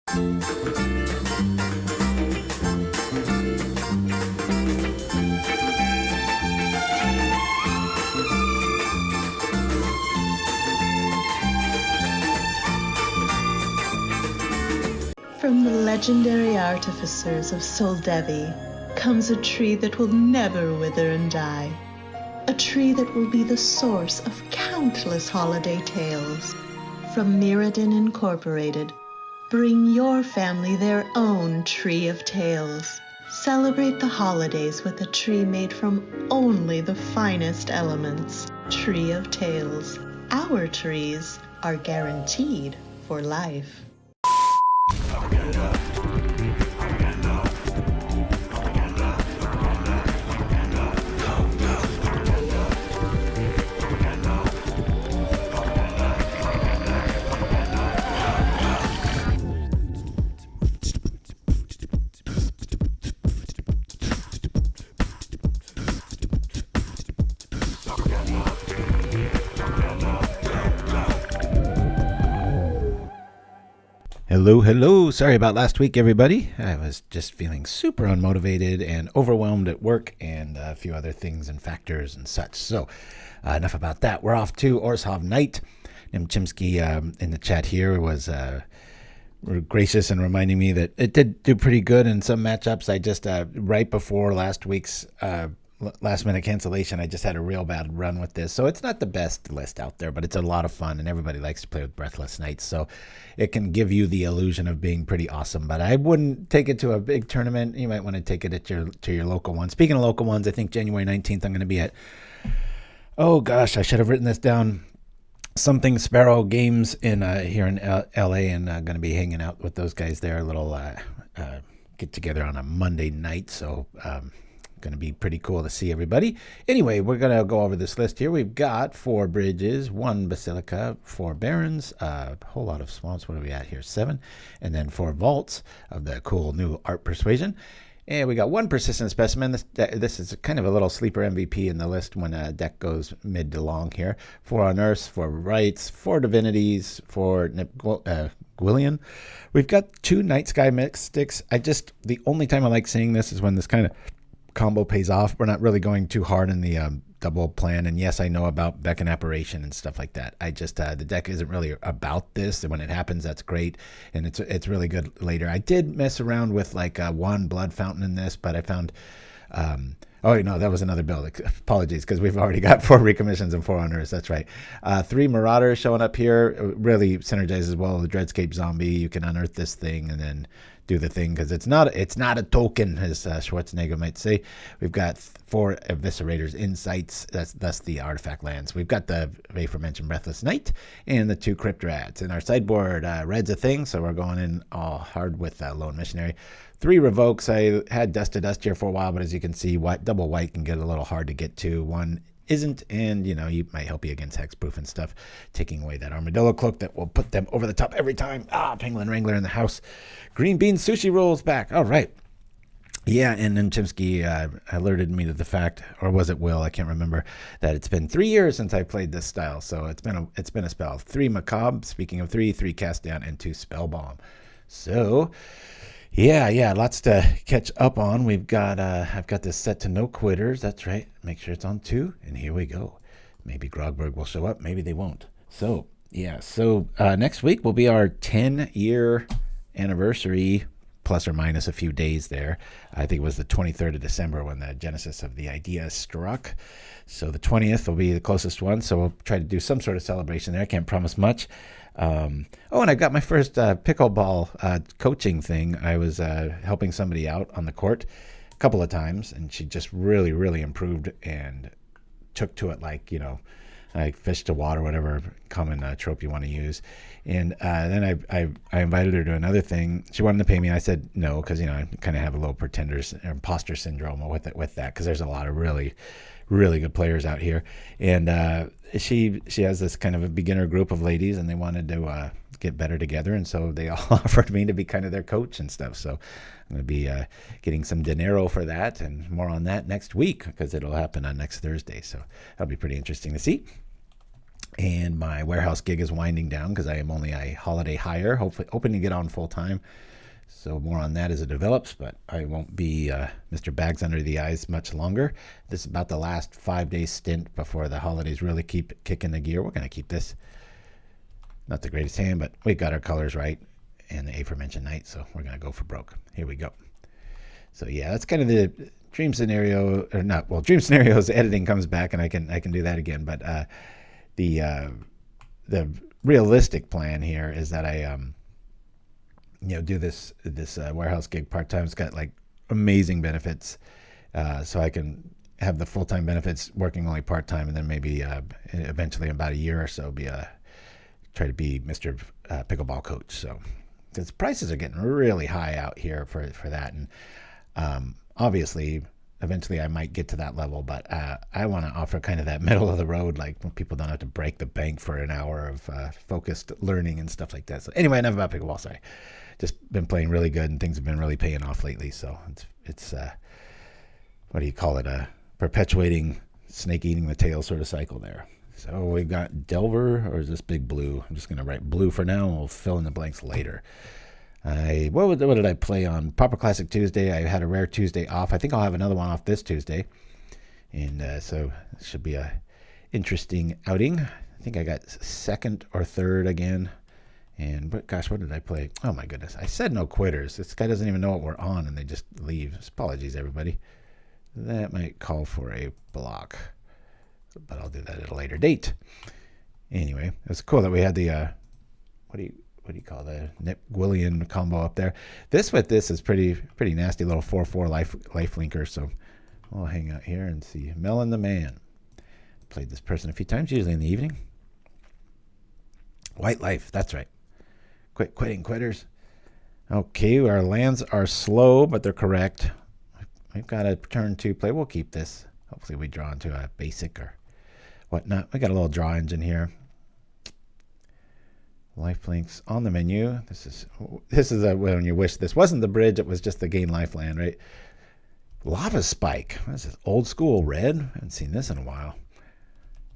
From the legendary artificers of Soldevi comes a tree that will never wither and die. A tree that will be the source of countless holiday tales. From Mirrodin Incorporated, bring your family their own Tree of Tales. Celebrate the holidays with a tree made from only the finest elements. Tree of Tales. Our trees are guaranteed for life. Hello. Sorry about last week, everybody. I was just feeling super unmotivated and overwhelmed at work and a few other things and factors and such. So enough about that. We're off to Orzhov Knight. Chimpskey in the chat here was gracious in reminding me that it did do pretty good in some matchups. I just, right before last week's last minute cancellation, I just had a real bad run with this. So it's not the best list out there, but it's a lot of fun and everybody likes to play with Breathless Knights. So it can give you the illusion of being pretty awesome, but I wouldn't take it to a big tournament. You might want to take it to your local one. Speaking of local ones, I think January 19th, I'm going to be at, oh gosh, I should have written this down. Something Sparrow Games in here in LA, and going to be hanging out with those guys there. A little get together on a Monday night. So, going to be pretty cool to see everybody. Anyway, we're going to go over this list here. We've got 4 bridges, 1 basilica, 4 barrens, a whole lot of swamps. What are we at here? 7. And then 4 vaults of the cool new art persuasion. And we got 1 persistent specimen. This is kind of a little sleeper MVP in the list when a deck goes mid to long here. 4 Unearths, 4 Rites, 4 Divinities, 4 Nip Gwyllion. We've got 2 Nightsky Mystics. The only time I like seeing this is when this kind of combo pays off. We're not really going too hard in the double plan, and yes, I know about Beck and Apparition and stuff like that. I just the deck isn't really about this, and when it happens, that's great, and it's really good later. I did mess around with like 1 Blood Fountain in this, but I found oh no, that was another build. Apologies, because we've already got 4 recommissions and 4 honors. That's right. 3 Marauders showing up here really synergizes well with Dregscape Zombie. You can unearth this thing and then do the thing, because it's not a token, as Schwarzenegger might say. We've got 4 Eviscerators, Insights, that's the artifact lands. We've got the aforementioned Breathless Knight and the 2 Crypt Rats. In our sideboard, red's a thing, so we're going in all hard with Lone Missionary. 3 Revokes. I had Dust to Dust here for a while, but as you can see, double white can get a little hard to get to. 1 isn't, and you might help you against hexproof and stuff, taking away that armadillo cloak that will put them over the top every time. Penguin Wrangler in the house. Green Bean Sushi rolls back. All right. Yeah, and then Chimpskey alerted me to the fact, or was it Will? I can't remember, that it's been 3 years since I played this style, so it's been a spell. 3 Macabre, speaking of 3 Cast Down, and 2 Spellbomb. So yeah, lots to catch up on. We've got I've got this set to no quitters. That's right. Make sure it's on 2, and here we go. Maybe Grogberg will show up. Maybe they won't. So next week will be our 10-year anniversary, plus or minus a few days there. I think it was the 23rd of December when the genesis of the idea struck. So the 20th will be the closest one. So we'll try to do some sort of celebration there. I can't promise much. And I got my first pickleball coaching thing. I was helping somebody out on the court a couple of times, and she just really, really improved and took to it like, fish to water, whatever common trope you want to use. And then I invited her to another thing. She wanted to pay me. I said no, because I kind of have a little imposter syndrome with that, because there's a lot of really, really good players out here. And she has this kind of a beginner group of ladies, and they wanted to get better together, and so they all offered me to be kind of their coach and stuff. So I'm going to be getting some dinero for that, and more on that next week, because it'll happen on next Thursday. So that'll be pretty interesting to see. And my warehouse gig is winding down because I am only a holiday hire, hopefully hoping to get on full time. So more on that as it develops, but I won't be Mr. Bags under the eyes much longer. This is about the last 5-day stint before the holidays really keep kicking the gear. We're going to keep this. Not the greatest hand, but we got our colors right and the aforementioned night, so we're going to go for broke. Here we go. So yeah, that's kind of the dream scenario, or not, well, dream scenarios editing comes back and I can do that again, but the realistic plan here is that I do this warehouse gig part-time. It's got like amazing benefits, so I can have the full-time benefits working only part-time, and then maybe eventually in about a year or so try to be Mr. Pickleball coach. So because prices are getting really high out here for that, and obviously eventually I might get to that level, but I want to offer kind of that middle of the road, like when people don't have to break the bank for an hour of focused learning and stuff like that. So anyway, enough about pickleball. Sorry, just been playing really good and things have been really paying off lately. So it's what do you call it? A perpetuating snake eating the tail sort of cycle there. So we've got Delver, or is this big blue? I'm just going to write blue for now, and we'll fill in the blanks later. What did I play on Pauper Classic Tuesday? I had a rare Tuesday off. I think I'll have another one off this Tuesday. And so it should be a interesting outing. I think I got second or third again. And gosh, what did I play? Oh my goodness. I said no quitters. This guy doesn't even know what we're on, and they just leave. Apologies, everybody. That might call for a block, but I'll do that at a later date. Anyway, it's cool that we had the what do you call the Nip Gwyllion combo up there. This with this is pretty nasty little 4/4 life linker. So we'll hang out here and see Melon the Man. Played this person a few times, usually in the evening. White life, that's right. Quitting quitters. Okay, our lands are slow, but they're correct. We've got a turn 2 play. We'll keep this. Hopefully we draw into a basic or whatnot. We got a little draw engine here. Lifelinks on the menu. This is when you wish this wasn't the bridge, it was just the gain life land, right? Lava Spike. This is old school red. I haven't seen this in a while.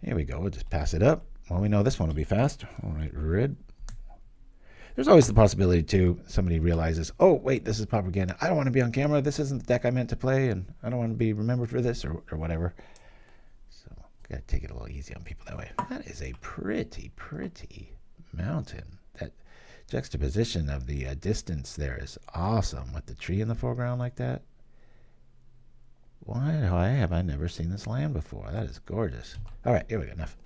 Here we go. We'll just pass it up. Well, we know this one will be fast. All right, red. There's always the possibility, too, somebody realizes, oh, wait, this is propaganda. I don't want to be on camera. This isn't the deck I meant to play, and I don't want to be remembered for this or whatever. So, got to take it a little easy on people that way. That is a pretty mountain. That juxtaposition of the distance there is awesome with the tree in the foreground like that. Why have I never seen this land before? That is gorgeous. All right, here we go. Enough.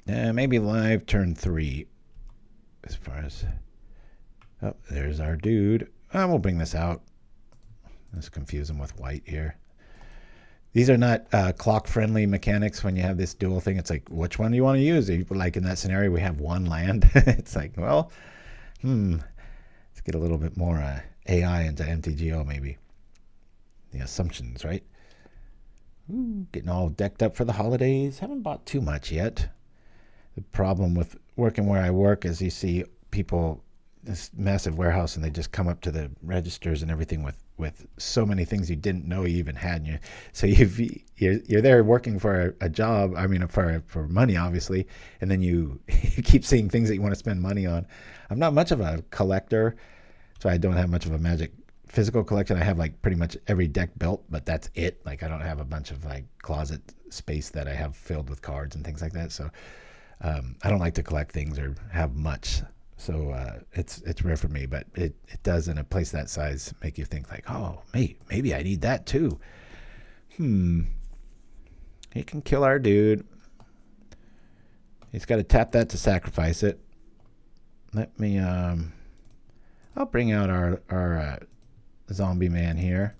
Maybe live turn 3 as far as... Oh, there's our dude. We'll bring this out. Let's confuse him with white here. These are not clock-friendly mechanics when you have this dual thing. It's like, which one do you want to use? Like in that scenario, we have one land. It's like, well, let's get a little bit more AI into MTGO maybe. The assumptions, right? Ooh, getting all decked up for the holidays. Haven't bought too much yet. The problem with working where I work is you see people, this massive warehouse, and they just come up to the registers and everything with so many things you didn't know you even had. So you're there working for a job, I mean, for money, obviously, and then you keep seeing things that you want to spend money on. I'm not much of a collector, so I don't have much of a Magic physical collection. I have like pretty much every deck built, but that's it. Like I don't have a bunch of like closet space that I have filled with cards and things like that. So I don't like to collect things or have much. So it's rare for me, but it does in a place that size make you think like, oh, maybe I need that too. He can kill our dude. He's got to tap that to sacrifice it. Let me I'll bring out our zombie man here,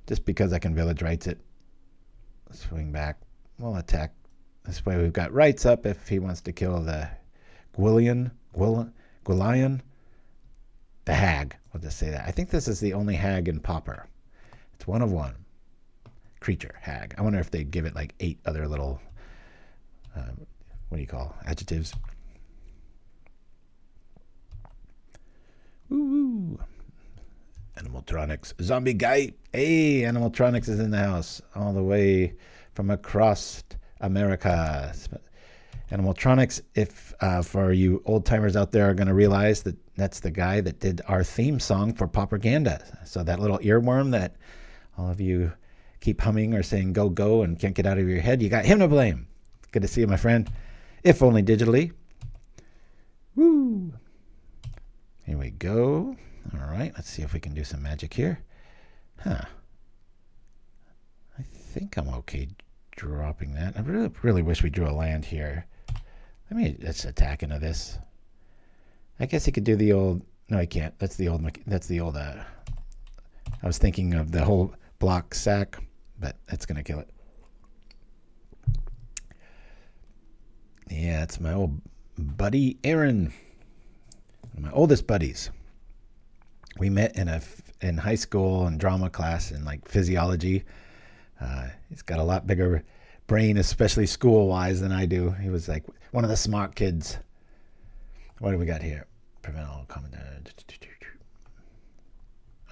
just because I can Village Rites it. Swing back. We'll attack. This way we've got rights up if he wants to kill the Gwyllion, the hag. We'll just say that. I think this is the only hag in Pauper. It's 1 of 1. Creature, hag. I wonder if they give it like 8 other little, what do you call, adjectives. Ooh. Animatronics zombie guy. Hey, Animatronics is in the house all the way from across America. Animatronics, if for you old timers out there are going to realize that that's the guy that did our theme song for Propaganda. So that little earworm that all of you keep humming or saying go go and can't get out of your head, you got him to blame. Good to see you, my friend. If only digitally. Woo! Here we go. All right, let's see if we can do some magic here. Huh. I think I'm okay dropping that. I really wish we drew a land here. Let's attack into this. I guess he could do the old... No, he can't. That's the old... I was thinking of the whole block sack, but that's going to kill it. Yeah, it's my old buddy Aaron. One of my oldest buddies. We met in high school and drama class in like physiology. He's got a lot bigger brain, especially school-wise, than I do. He was like one of the smart kids. What do we got here? Prevent all comment.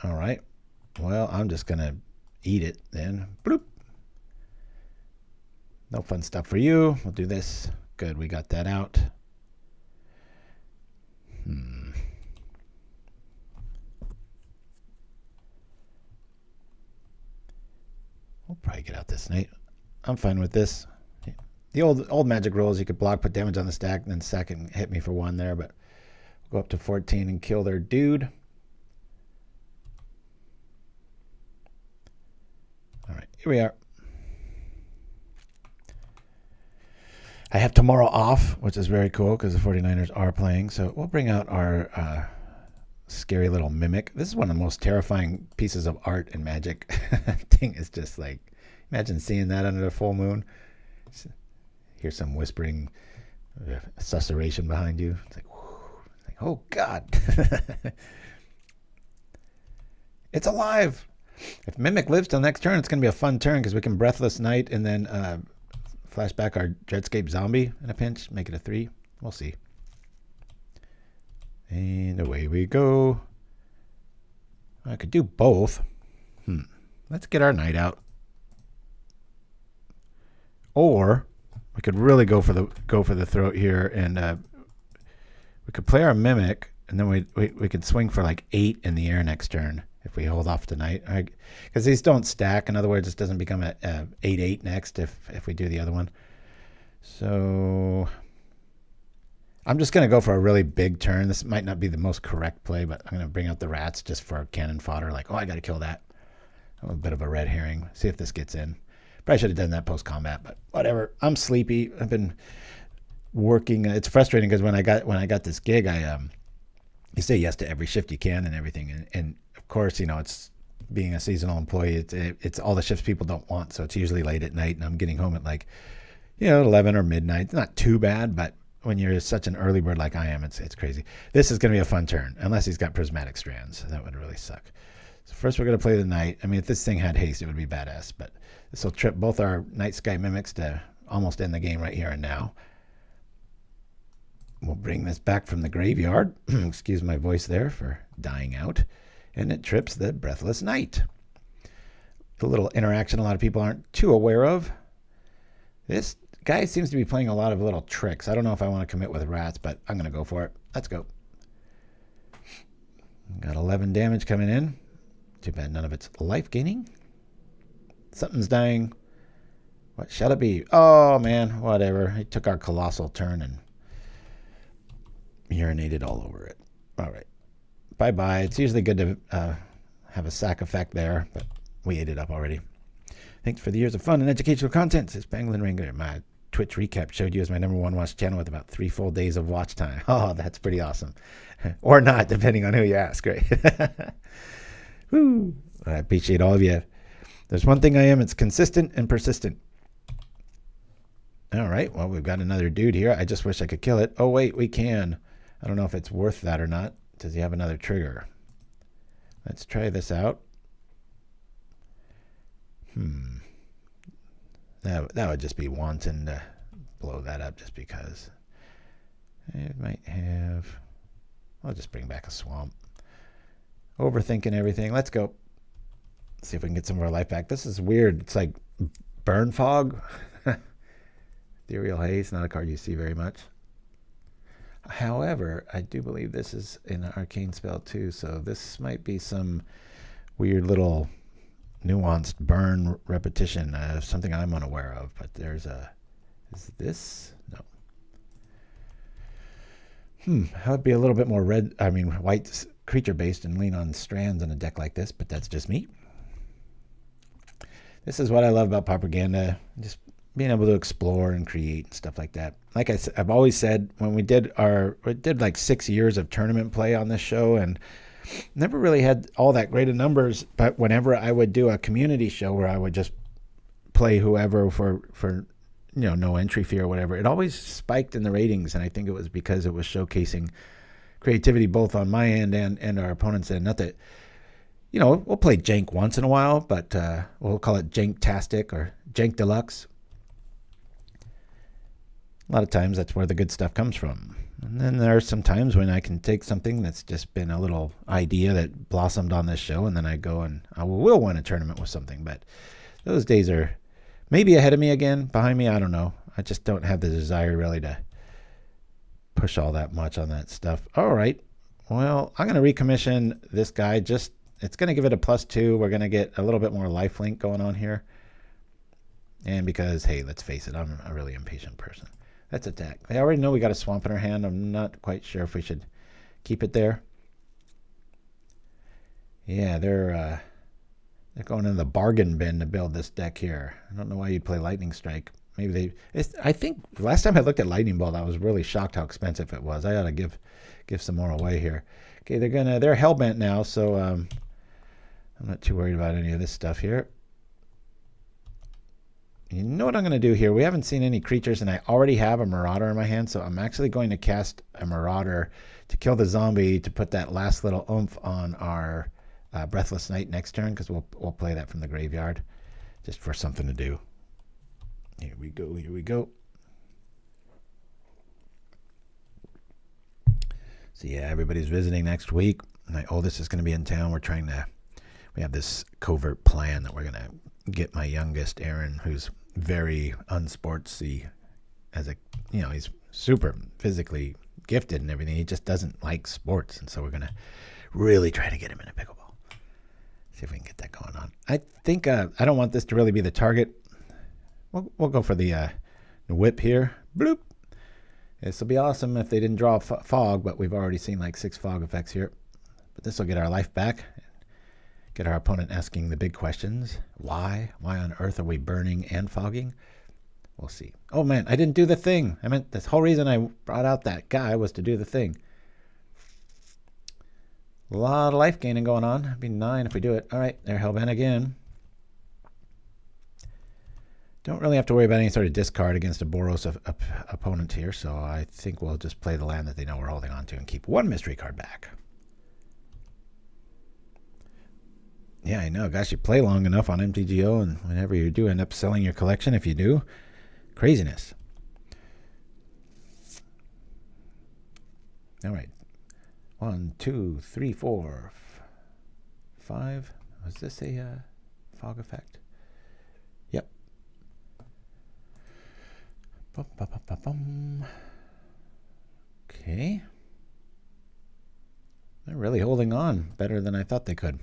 All right. Well, I'm just going to eat it then. Bloop. No fun stuff for you. We'll do this. Good, we got that out. We'll probably get out this night. I'm fine with this. The old magic rules, you could block, put damage on the stack, and then sack and hit me for 1 there, but we'll go up to 14 and kill their dude. All right, here we are. I have tomorrow off, which is very cool because the 49ers are playing. So we'll bring out our scary little Mimic. This is one of the most terrifying pieces of art in Magic. Thing is just like, imagine seeing that under the full moon. Hear some whispering susurration behind you. It's like, whoo, like, oh God. It's alive. If Mimic lives till next turn, it's going to be a fun turn because we can Breathless Knight and then flash back our Dregscape Zombie in a pinch, make it a 3. We'll see. And away we go. I could do both. Let's get our Knight out. Or we could really go for the throat here, and we could play our Mimic, and then we could swing for like 8 in the air next turn if we hold off tonight. Because these don't stack. In other words, this doesn't become a 8-8 next if we do the other one. So I'm just going to go for a really big turn. This might not be the most correct play, but I'm going to bring out the rats just for cannon fodder. Like, oh, I got to kill that. A bit of a red herring. See if this gets in. Probably should have done that post-combat, but whatever. I'm sleepy. I've been working. It's frustrating because when I got this gig, you say yes to every shift you can and everything. And of course, it's being a seasonal employee. It's all the shifts people don't want. So it's usually late at night, and I'm getting home at 11 or midnight. It's not too bad, but when you're such an early bird like I am, it's crazy. This is going to be a fun turn, unless he's got prismatic strands. That would really suck. So first we're going to play the Knight. I mean, if this thing had haste, it would be badass, but this will trip both our Nightsky Mimics to almost end the game right here and now. We'll bring this back from the graveyard. Excuse my voice there for dying out. And it trips the Breathless Knight. The little interaction a lot of people aren't too aware of. This guy seems to be playing a lot of little tricks. I don't know if I want to commit with rats, but I'm going to go for it. Let's go. Got 11 damage coming in. Too bad none of it's life gaining. Something's dying. What shall it be? Oh, man, whatever. He took our colossal turn and urinated all over it. All right. Bye-bye. It's usually good to have a sack effect there, but we ate it up already. Thanks for the years of fun and educational content, says Pangolin Ringer. My Twitch recap showed you as my #1 watch channel with about 3 full days of watch time. Oh, that's pretty awesome. Or not, depending on who you ask, right? Woo. I appreciate all of you. There's one thing I am, it's consistent and persistent. All right, well, we've got another dude here. I just wish I could kill it. Oh, wait, we can. I don't know if it's worth that or not. Does he have another trigger? Let's try this out. That would just be wanton to blow that up just because. It might have... I'll just bring back a swamp. Overthinking everything. Let's go. See if we can get some of our life back. This is weird. It's like burn fog. Ethereal Haze, not a card you see very much. However, I do believe this is an arcane spell too, so this might be some weird little nuanced burn repetition, something I'm unaware of. But there's a... Is this? No. I would be a little bit more white creature based and lean on strands in a deck like this, but that's just me. This is what I love about propaganda, just being able to explore and create and stuff like that. Like I've always said, when we did like 6 years of tournament play on this show, and never really had all that great of numbers, but whenever I would do a community show where I would just play whoever for no entry fee or whatever, it always spiked in the ratings, and I think it was because it was showcasing creativity both on my end and our opponent's end. Not that, we'll play jank once in a while, but we'll call it Janktastic or Jank Deluxe. A lot of times that's where the good stuff comes from. And then there are some times when I can take something that's just been a little idea that blossomed on this show, and then I go and I will win a tournament with something. But those days are maybe ahead of me again, behind me, I don't know. I just don't have the desire really to push all that much on that stuff. All right. Well, I'm going to recommission this guy. It's going to give it a +2. We're going to get a little bit more lifelink going on here. And because, hey, let's face it, I'm a really impatient person. Let's attack. I already know we got a swamp in our hand. I'm not quite sure if we should keep it there. Yeah, they're going in the bargain bin to build this deck here. I don't know why you'd play Lightning Strike. Maybe I think last time I looked at Lightning Bolt, I was really shocked how expensive it was. I ought to give some more away here. Okay, they're hellbent now, so I'm not too worried about any of this stuff here. You know what I'm going to do here? We haven't seen any creatures, and I already have a Marauder in my hand, so I'm actually going to cast a Marauder to kill the zombie to put that last little oomph on our Breathless Knight next turn, because we'll play that from the graveyard just for something to do. Here we go, here we go. So yeah, everybody's visiting next week. My oldest is going to be in town. We have this covert plan that we're going to get my youngest, Aaron, who's very unsportsy, he's super physically gifted and everything. He just doesn't like sports, and so we're going to really try to get him into pickleball. See if we can get that going on. I think I don't want this to really be the target. We'll go for the whip here. Bloop. This will be awesome if they didn't draw fog, but we've already seen like 6 fog effects here. But this will get our life back. Get our opponent asking the big questions. Why? Why on earth are we burning and fogging? We'll see. Oh man, I didn't do the thing. I meant this whole reason I brought out that guy was to do the thing. A lot of life gaining going on. It'd be 9 if we do it. All right, they're hellbent again. Don't really have to worry about any sort of discard against a Boros opponent here, so I think we'll just play the land that they know we're holding on to and keep 1 mystery card back. Yeah, I know. Gosh, you play long enough on MTGO, and whenever you do end up selling your collection, if you do, craziness. All right. 1, 2, 3, 4, 5. Was this a fog effect? Yep. Bum, bum, bum, bum, bum. Okay. They're really holding on better than I thought they could.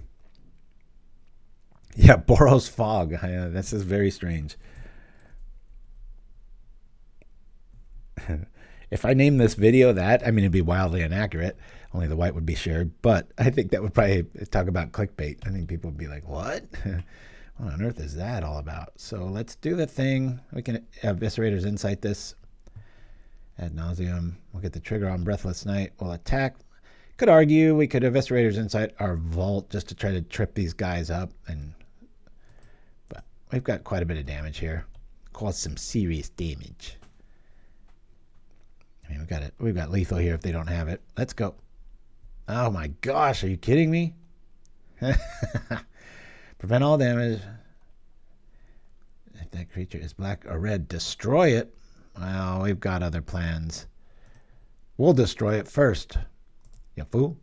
Yeah, Boros Fog. This is very strange. If I name this video that, it'd be wildly inaccurate. Only the white would be shared. But I think that would probably talk about clickbait. I think people would be like, what? What on earth is that all about? So let's do the thing. We can Eviscerator's Insight this ad nauseum. We'll get the trigger on Breathless Knight. We'll attack. Could argue we could Eviscerator's Insight our Vault just to try to trip these guys up. But we've got quite a bit of damage here. Cause some serious damage. We've got lethal here if they don't have it. Let's go. Oh my gosh, are you kidding me? Prevent all damage. If that creature is black or red, destroy it. Well, we've got other plans. We'll destroy it first. You fool.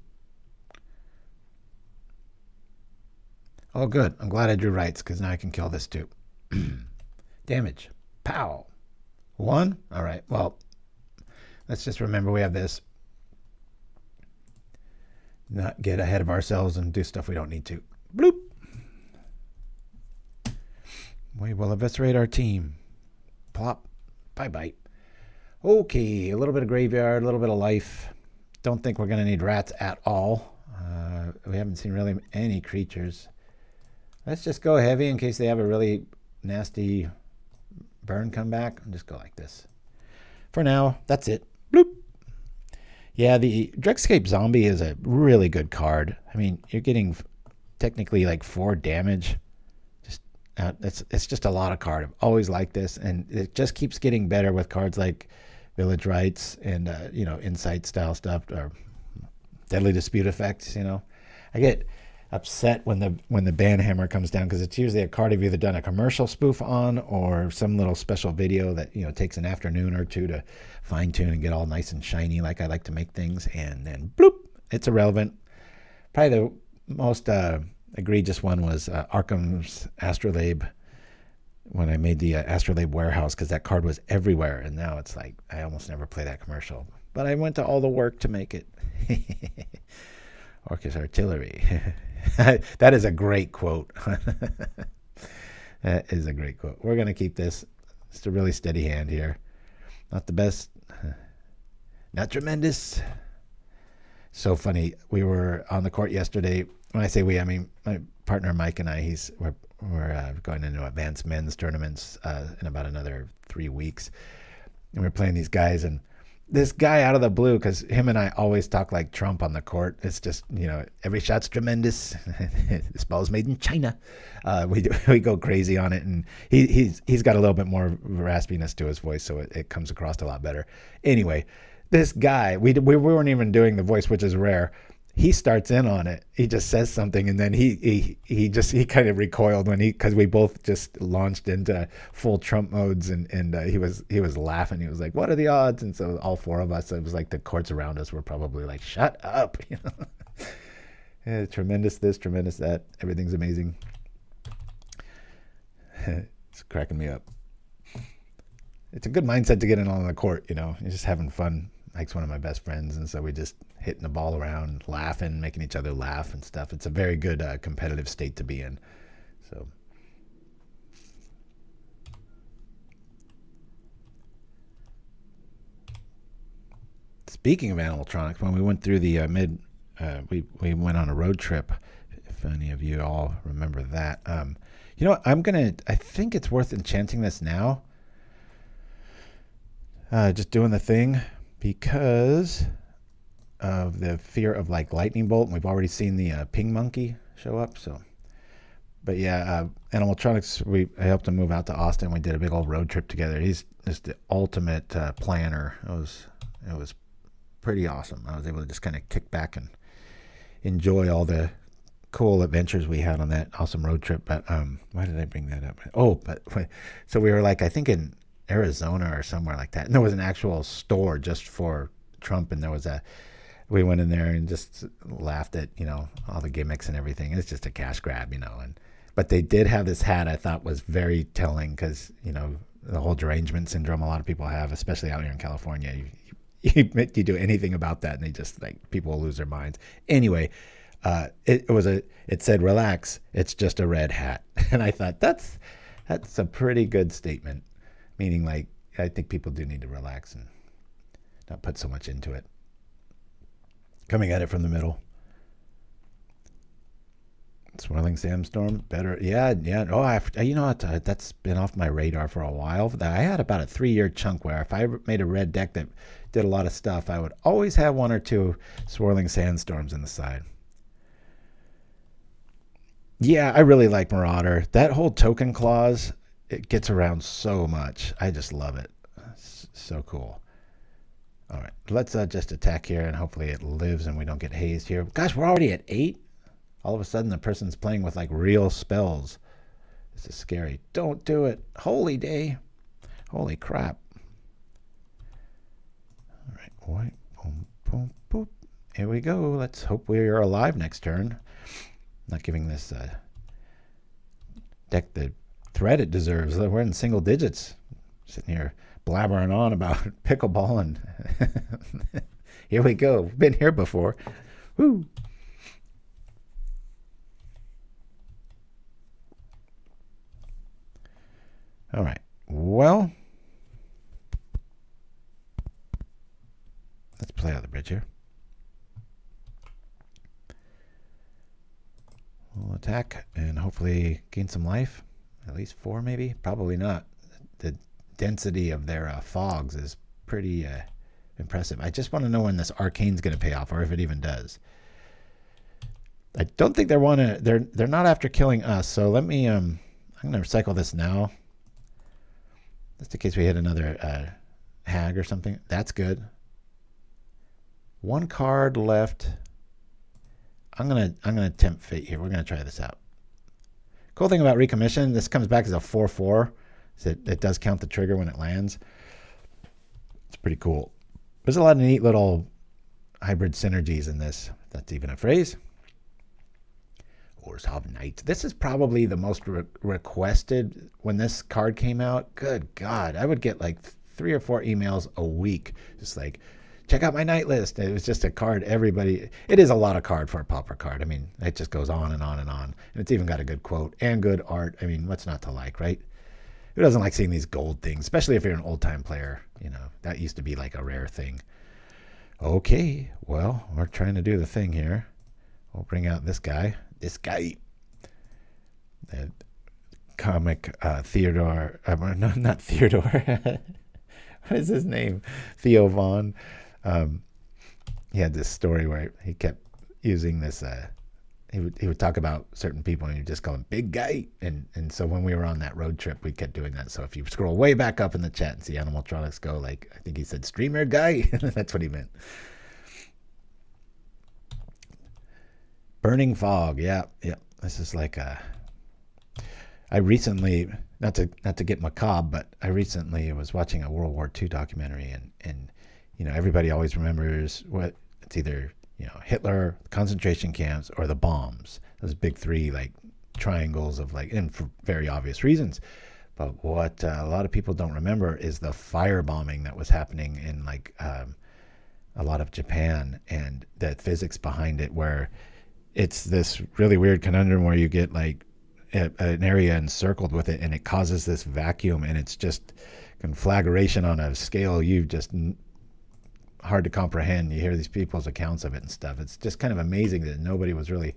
Oh, good. I'm glad I drew rights because now I can kill this too. Damage. Pow. 1? All right. Well, let's just remember we have this. Not get ahead of ourselves and do stuff we don't need to. Bloop. We will eviscerate our team. Plop. Bye-bye. Okay, a little bit of graveyard, a little bit of life. Don't think we're going to need rats at all. We haven't seen really any creatures. Let's just go heavy in case they have a really nasty burn come back. And just go like this. For now, that's it. Bloop. Yeah, the Dregscape Zombie is a really good card. I mean, you're getting technically like 4 damage. It's just a lot of card. I've always liked this, and it just keeps getting better with cards like Village Rites and Insight style stuff or Deadly Dispute effects. I get upset when the ban hammer comes down because it's usually a card I've either done a commercial spoof on or some little special video that takes an afternoon or two to fine tune and get all nice and shiny like I like to make things, and then bloop, it's irrelevant. Probably the most egregious one was Arkham's Astrolabe when I made the Astrolabe Warehouse, because that card was everywhere, and now it's like I almost never play that commercial. But I went to all the work to make it. Orcus Artillery. That is a great quote. That is a great quote. We're going to keep this. It's a really steady hand here. Not the best. Not tremendous. So funny. We were on the court yesterday. When I say we, I mean my partner Mike and I. We're going into advanced men's tournaments in about another 3 weeks, and we're playing these guys. And this guy out of the blue, because him and I always talk like Trump on the court. It's just every shot's tremendous. This ball's made in China. We go crazy on it, and he's got a little bit more raspiness to his voice, so it comes across a lot better. Anyway, this guy, we weren't even doing the voice, which is rare. He starts in on it. He just says something, and then he kind of recoiled because we both just launched into full Trump modes, and he was laughing. He was like, "What are the odds?" And so all 4 of us, it was like the courts around us were probably like, "Shut up!" Yeah, tremendous this, tremendous that. Everything's amazing. It's cracking me up. It's a good mindset to get in on the court. You're just having fun. Mike's one of my best friends, and so we just hitting the ball around, laughing, making each other laugh and stuff. It's a very good competitive state to be in. So, speaking of animatronics, when we went through the we went on a road trip. If any of you all remember that, I think it's worth enchanting this now. Just doing the thing. Because of the fear of like lightning bolt, and we've already seen the ping monkey show up. So, but yeah, animatronics. I helped him move out to Austin. We did a big old road trip together. He's just the ultimate planner. It was pretty awesome. I was able to just kind of kick back and enjoy all the cool adventures we had on that awesome road trip. But why did I bring that up? So we were like, I think in Arizona or somewhere like that, and there was an actual store just for Trump, and we went in there and just laughed at all the gimmicks and everything. It's just a cash grab, but they did have this hat I thought was very telling, because the whole derangement syndrome a lot of people have, especially out here in California. You do anything about that, and they just people will lose their minds. Anyway, it said relax, it's just a red hat, and I thought that's a pretty good statement. Meaning, I think people do need to relax and not put so much into it. Coming at it from the middle. Swirling Sandstorm, better. Yeah. Oh, that's been off my radar for a while. I had about a 3-year chunk where if I made a red deck that did a lot of stuff, I would always have 1 or 2 Swirling Sandstorms in the side. Yeah, I really like Marauder. That whole token clause, it gets around so much. I just love it. It's so cool. All right, let's just attack here, and hopefully it lives and we don't get hazed here. Gosh, we're already at 8. All of a sudden, the person's playing with real spells. This is scary. Don't do it. Holy day. Holy crap. All right, white, boom, boom, boop. Here we go. Let's hope we are alive next turn. Not giving this deck the threat it deserves. We're in single digits. Sitting here blabbering on about pickleball, and here we go. Been here before. Woo! All right. Well, let's play out the bridge here. We'll attack and hopefully gain some life. At least 4, maybe. Probably not. The density of their fogs is pretty impressive. I just want to know when this arcane's going to pay off, or if it even does. I don't think they're not after killing us. So let me. I'm going to recycle this now, just in case we hit another hag or something. That's good. 1 card left. I'm gonna tempt fate here. We're gonna try this out. Cool thing about Recommission, this comes back as a 4/4. So it does count the trigger when it lands. It's pretty cool. There's a lot of neat little hybrid synergies in this, if that's even a phrase. Orzhov Knights. This is probably the most requested when this card came out. Good God, I would get like 3 or 4 emails a week, just like, check out my night list. It was just a card everybody... It is a lot of card for a Pauper card. I mean, it just goes on and on and on. And it's even got a good quote and good art. I mean, what's not to like, right? Who doesn't like seeing these gold things, especially if you're an old-time player? You know, that used to be like a rare thing. Okay, well, we're trying to do the thing here. We'll bring out this guy. This guy. The comic Theodore... no, not Theodore. What is his name? Theo Vaughn. He had this story where he kept using this. He would talk about certain people and he'd just call him big guy. And so when we were on that road trip, we kept doing that. So if you scroll way back up in the chat and see Animaltronics go, like, I think he said streamer guy. That's what he meant. Burning Fog. Yeah. This is like I recently, not to get macabre, but I recently was watching a World War II documentary, and you know, everybody always remembers what it's either, you know, Hitler, concentration camps, or the bombs. Those big 3 like triangles of like, and for very obvious reasons. But what a lot of people don't remember is the firebombing that was happening in like a lot of Japan, and the physics behind it, where it's this really weird conundrum where you get like an area encircled with it, and it causes this vacuum, and it's just conflagration on a scale you just hard to comprehend. You hear these people's accounts of it and stuff. It's just kind of amazing that nobody was really,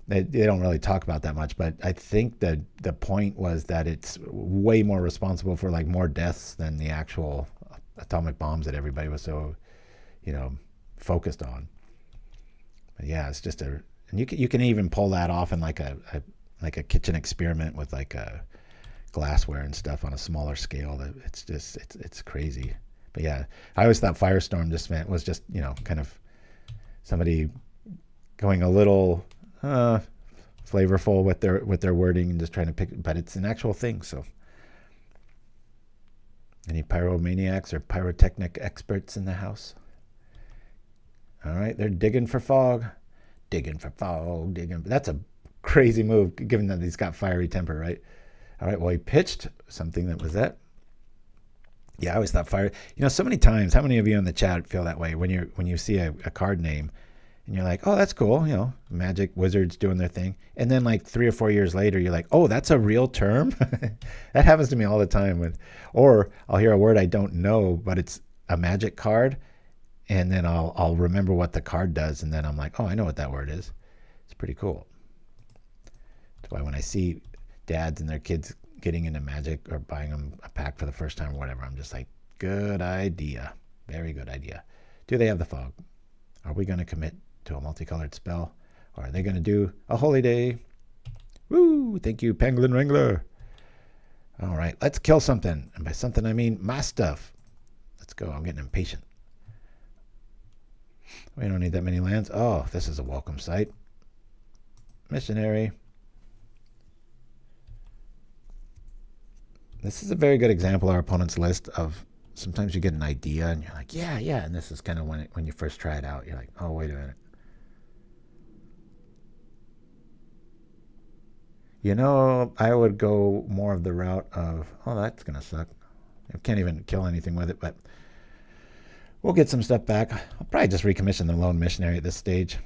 they don't really talk about that much, but I think that the point was that it's way more responsible for like more deaths than the actual atomic bombs that everybody was so, you know, focused on. But yeah, it's just and you can even pull that off in like a kitchen experiment with like a glassware and stuff on a smaller scale. It's just it's crazy. But yeah, I always thought Firestorm was just, you know, kind of somebody going a little flavorful with their wording and just trying to pick, but it's an actual thing. So any pyromaniacs or pyrotechnic experts in the house? All right, they're digging for fog. Digging for fog, digging. That's a crazy move, given that he's got fiery temper, right? All right, well, he pitched something that was that. Yeah, I always thought fire. You know, so many times, how many of you in the chat feel that way when you see a card name and you're like, oh, that's cool, you know, Magic, Wizards doing their thing. And then like 3 or 4 years later, you're like, oh, that's a real term? That happens to me all the time. Or I'll hear a word I don't know, but it's a Magic card. And then I'll remember what the card does. And then I'm like, oh, I know what that word is. It's pretty cool. That's why when I see dads and their kids getting into Magic or buying them a pack for the first time or whatever, I'm just like, good idea. Very good idea. Do they have the fog? Are we going to commit to a multicolored spell? Or are they going to do a holy day? Woo! Thank you, Pangolin Wrangler. All right, let's kill something. And by something, I mean my stuff. Let's go. I'm getting impatient. We don't need that many lands. Oh, this is a welcome sight. Missionary. This is a very good example of our opponent's list of sometimes you get an idea and you're like, yeah. And this is kind of when you first try it out, you're like, oh, wait a minute. You know, I would go more of the route of, oh, that's going to suck. I can't even kill anything with it, but we'll get some stuff back. I'll probably just recommission the Lone Missionary at this stage.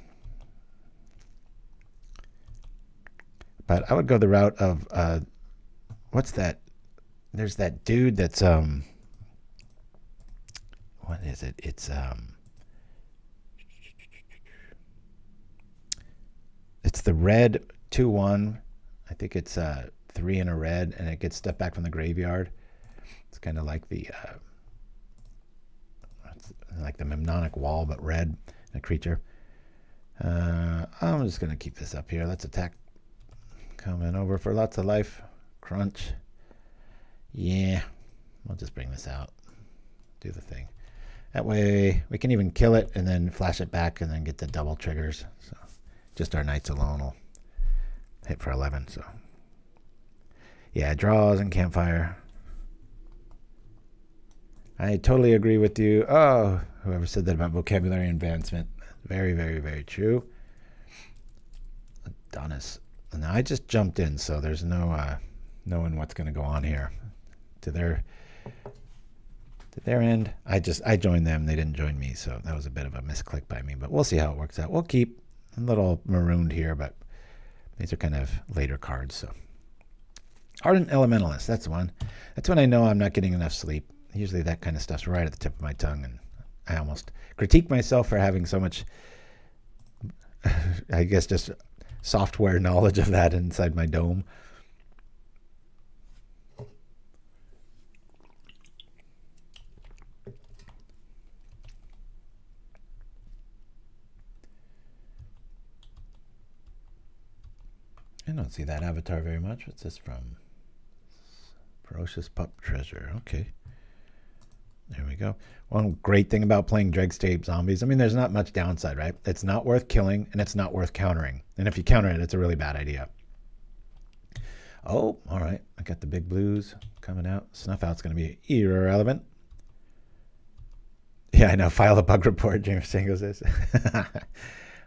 But I would go the route of, what's that? There's that dude that's, what is it? It's the red 2/1. I think it's 3 in a red, and it gets stuff back from the graveyard. It's kind of like the Mnemonic Wall, but red, a creature. I'm just going to keep this up here. Let's attack. Coming over for lots of life. Crunch. Yeah, we'll just bring this out. Do the thing. That way we can even kill it and then flash it back and then get the double triggers. So just our knights alone will hit for 11. So yeah, draws and campfire. I totally agree with you. Oh, whoever said that about vocabulary advancement. Very, very, very true. Adonis. Now I just jumped in, so there's no knowing what's going to go on here. To their end, I joined them. They didn't join me, so that was a bit of a misclick by me. But we'll see how it works out. We'll keep a little marooned here, but these are kind of later cards. So Ardent Elementalist, that's one. That's when I know I'm not getting enough sleep. Usually that kind of stuff's right at the tip of my tongue, and I almost critique myself for having so much, I guess, just software knowledge of that inside my dome. I don't see that avatar very much. What's this from? Ferocious Pup Treasure. Okay. There we go. One great thing about playing Dregscape Zombies, I mean, there's not much downside, right? It's not worth killing, and it's not worth countering. And if you counter it, it's a really bad idea. Oh, all right. I got the big blues coming out. Snuff Out's going to be irrelevant. Yeah, I know. File a bug report, James Sango says.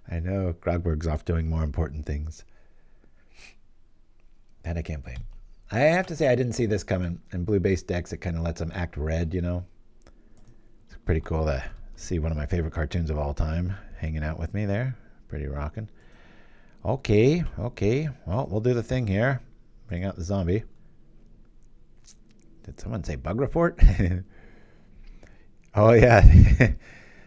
I know. Grogberg's off doing more important things. That I can't blame. I have to say I didn't see this coming. In blue-based decks, it kind of lets them act red, you know. It's pretty cool to see one of my favorite cartoons of all time hanging out with me there. Pretty rocking. Okay. Well, we'll do the thing here. Bring out the zombie. Did someone say bug report? Oh, yeah.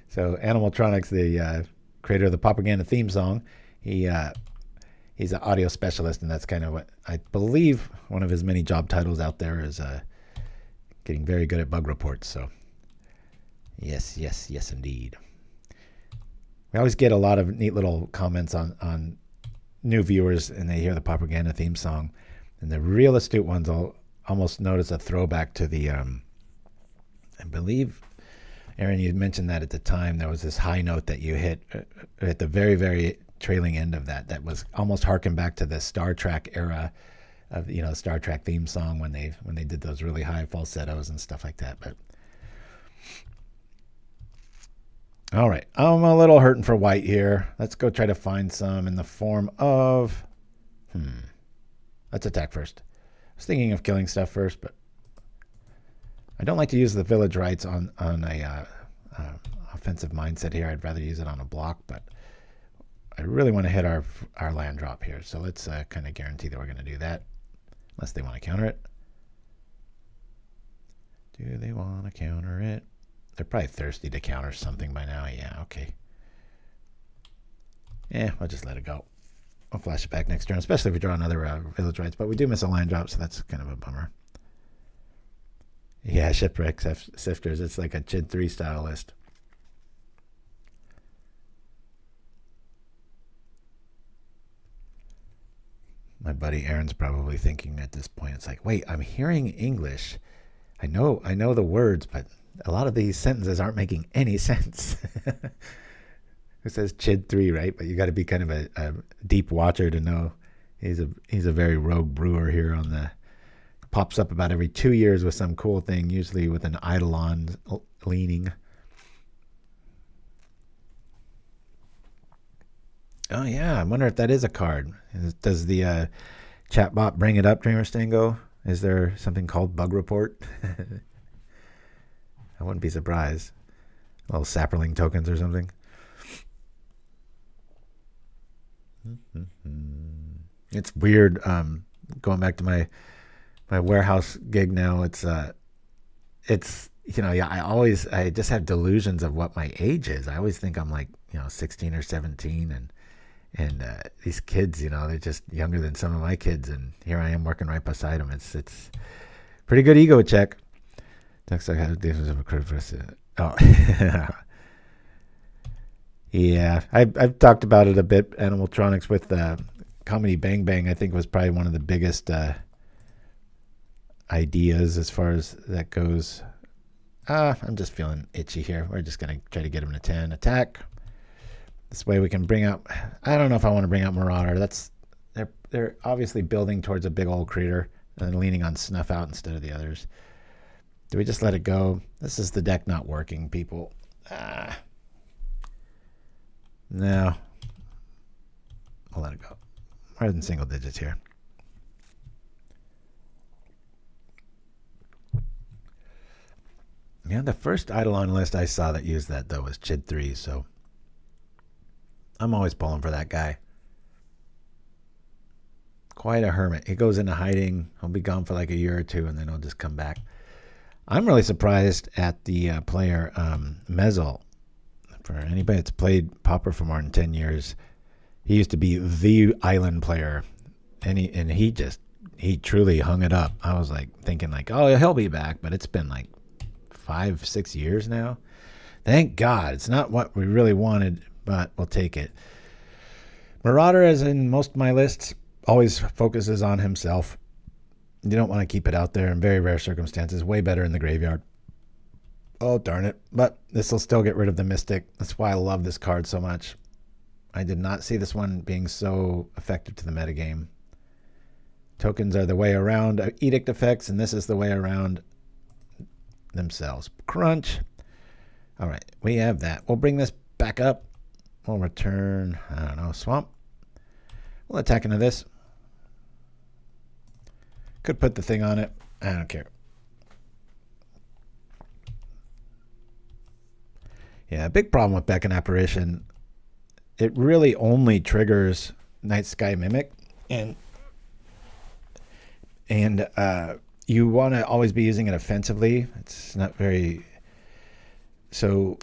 So Animaltronics, the creator of the Propaganda theme song, he's an audio specialist, and that's kind of what I believe one of his many job titles out there is getting very good at bug reports. So yes, indeed. We always get a lot of neat little comments on new viewers, and they hear the Propaganda theme song. And the real astute ones will almost notice a throwback to the, I believe, Aaron, you mentioned that at the time, there was this high note that you hit at the very, very trailing end of that was almost harkened back to the Star Trek era of, you know, Star Trek theme song when they did those really high falsettos and stuff like that. But all right, I'm a little hurting for white here. Let's go try to find some in the form of let's attack first. I was thinking of killing stuff first, but I don't like to use the Village Rites on a offensive mindset here. I'd rather use it on a block, but I really want to hit our land drop here. So let's kind of guarantee that we're going to do that, unless they want to counter it. Do they want to counter it? They're probably thirsty to counter something by now. Yeah, okay. Yeah, I'll just let it go. I'll flash it back next turn, especially if we draw another Village Rites. But we do miss a land drop, so that's kind of a bummer. Yeah, Shipwreck Sifters. It's like a Chid 3 style list. My buddy Aaron's probably thinking at this point, it's like, wait, I'm hearing English. I know the words, but a lot of these sentences aren't making any sense. It says Chid 3, right? But you got to be kind of a deep watcher to know he's a very rogue brewer here on the. Pops up about every 2 years with some cool thing, usually with an Eidolon leaning. Oh yeah, I wonder if that is a card. Does the Chatbot, bring it up, Dreamer Stango. Is there something called bug report? I wouldn't be surprised. Little sapperling tokens or something. It's weird. Going back to my warehouse gig now. It's I just have delusions of what my age is. I always think I'm like 16 or 17, and these kids, they're just younger than some of my kids, and here I am working right beside them. It's pretty good ego check. Next, I had a crypt rats. Oh, yeah. I've talked about it a bit. Animatronics with Comedy Bang Bang, I think, was probably one of the biggest ideas as far as that goes. I'm just feeling itchy here. We're just going to try to get him to 10. Attack. This way we can bring out... I don't know if I want to bring out Marauder. They're obviously building towards a big old creature and leaning on Snuff Out instead of the others. Do we just let it go? This is the deck not working, people. No. I'll let it go. More than single digits here. Yeah, the first Eidolon list I saw that used that, though, was Chid 3, so I'm always pulling for that guy. Quite a hermit. He goes into hiding. He'll be gone for like a year or two, and then he'll just come back. I'm really surprised at the player Mezel. For anybody that's played Pauper for more than 10 years, he used to be the island player, and he truly hung it up. I was like thinking like, oh, he'll be back, but it's been like 5-6 years now. Thank God. It's not what we really wanted, but we'll take it. Marauder, as in most of my lists, always focuses on himself. You don't want to keep it out there in very rare circumstances. Way better in the graveyard. Oh, darn it. But this will still get rid of the Mystic. That's why I love this card so much. I did not see this one being so effective to the metagame. Tokens are the way around edict effects, and this is the way around themselves. Crunch. All right, we have that. We'll bring this back up. We'll return, I don't know, Swamp. We'll attack into this. Could put the thing on it. I don't care. Yeah, a big problem with Beckon Apparition. It really only triggers Nightsky Mimic, and you want to always be using it offensively. It's not very... So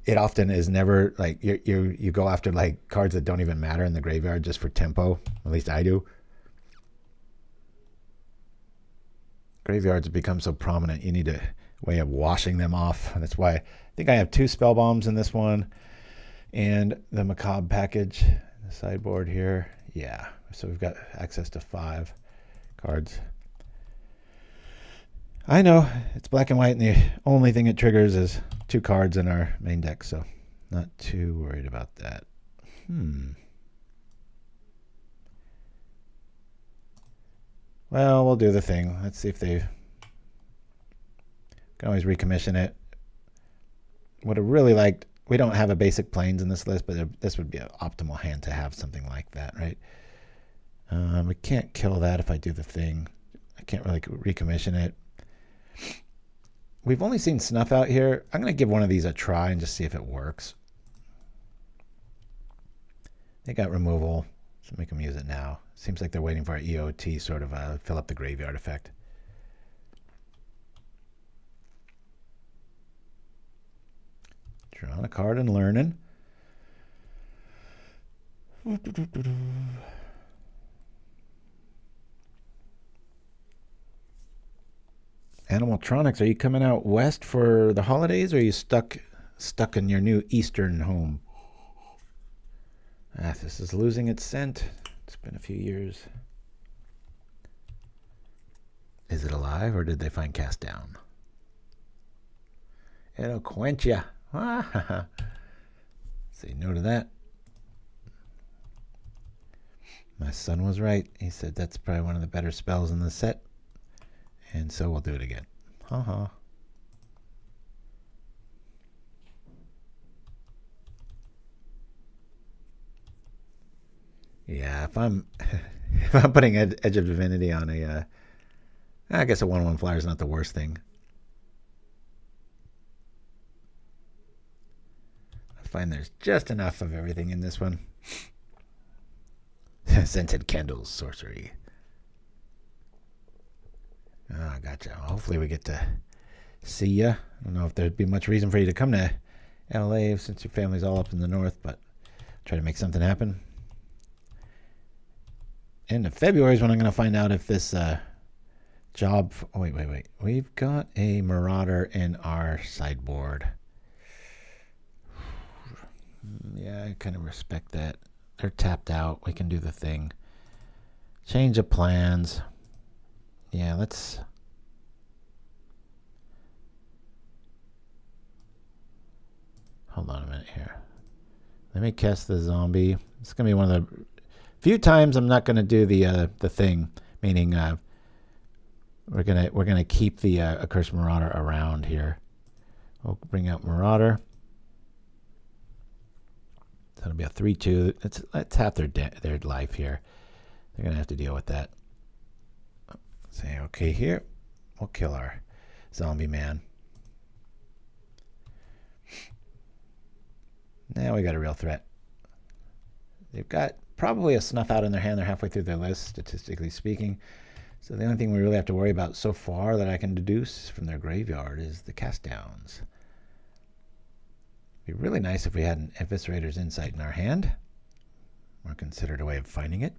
it often is never like you go after like cards that don't even matter in the graveyard just for tempo. At least I do. Graveyards have become so prominent. You need a way of washing them off. That's why I think I have 2 spell bombs in this one, and the Macabre package, the sideboard here. Yeah, so we've got access to 5 cards. I know it's black and white, and the only thing it triggers is 2 cards in our main deck, so not too worried about that. Well, we'll do the thing. Let's see if they can always recommission it. Would have really liked... We don't have a basic planes in this list, but this would be an optimal hand to have something like that, right? We can't kill that if I do the thing. I can't really recommission it. We've only seen Snuff Out here. I'm going to give one of these a try and just see if it works. They got removal, so make them use it now. Seems like they're waiting for an EOT sort of fill up the graveyard effect. Drawing a card and learning. Animatronics, are you coming out west for the holidays, or are you stuck in your new eastern home? This is losing its scent. It's been a few years. Is it alive, or did they find Cast Down? It'll quench ya. Say no to that. My son was right. He said that's probably one of the better spells in the set. And so we'll do it again. Yeah, if I'm if I'm putting Edge of Divinity on a, I guess a 1/1 flyer is not the worst thing. I find there's just enough of everything in this one. Scented Candles, sorcery. Oh, gotcha. Well, hopefully we get to see ya. I don't know if there'd be much reason for you to come to LA since your family's all up in the north, but try to make something happen. End of February is when I'm going to find out if this job... Oh, wait. We've got a Marauder in our sideboard. Yeah, I kind of respect that. They're tapped out. We can do the thing. Change of plans. Yeah, let's... Hold on a minute here. Let me cast the zombie. It's going to be one of the few times I'm not going to do the thing, meaning we're gonna keep the Accursed Marauder around here. We'll bring out Marauder. That'll be a 3/2. Let's half their life here. They're gonna have to deal with that. Say okay here. We'll kill our zombie man. Now we got a real threat. They've got probably a snuff out in their hand. They're halfway through their list, statistically speaking. So the only thing we really have to worry about so far that I can deduce from their graveyard is the cast downs. It'd be really nice if we had an Eviscerator's Insight in our hand, or considered a way of finding it.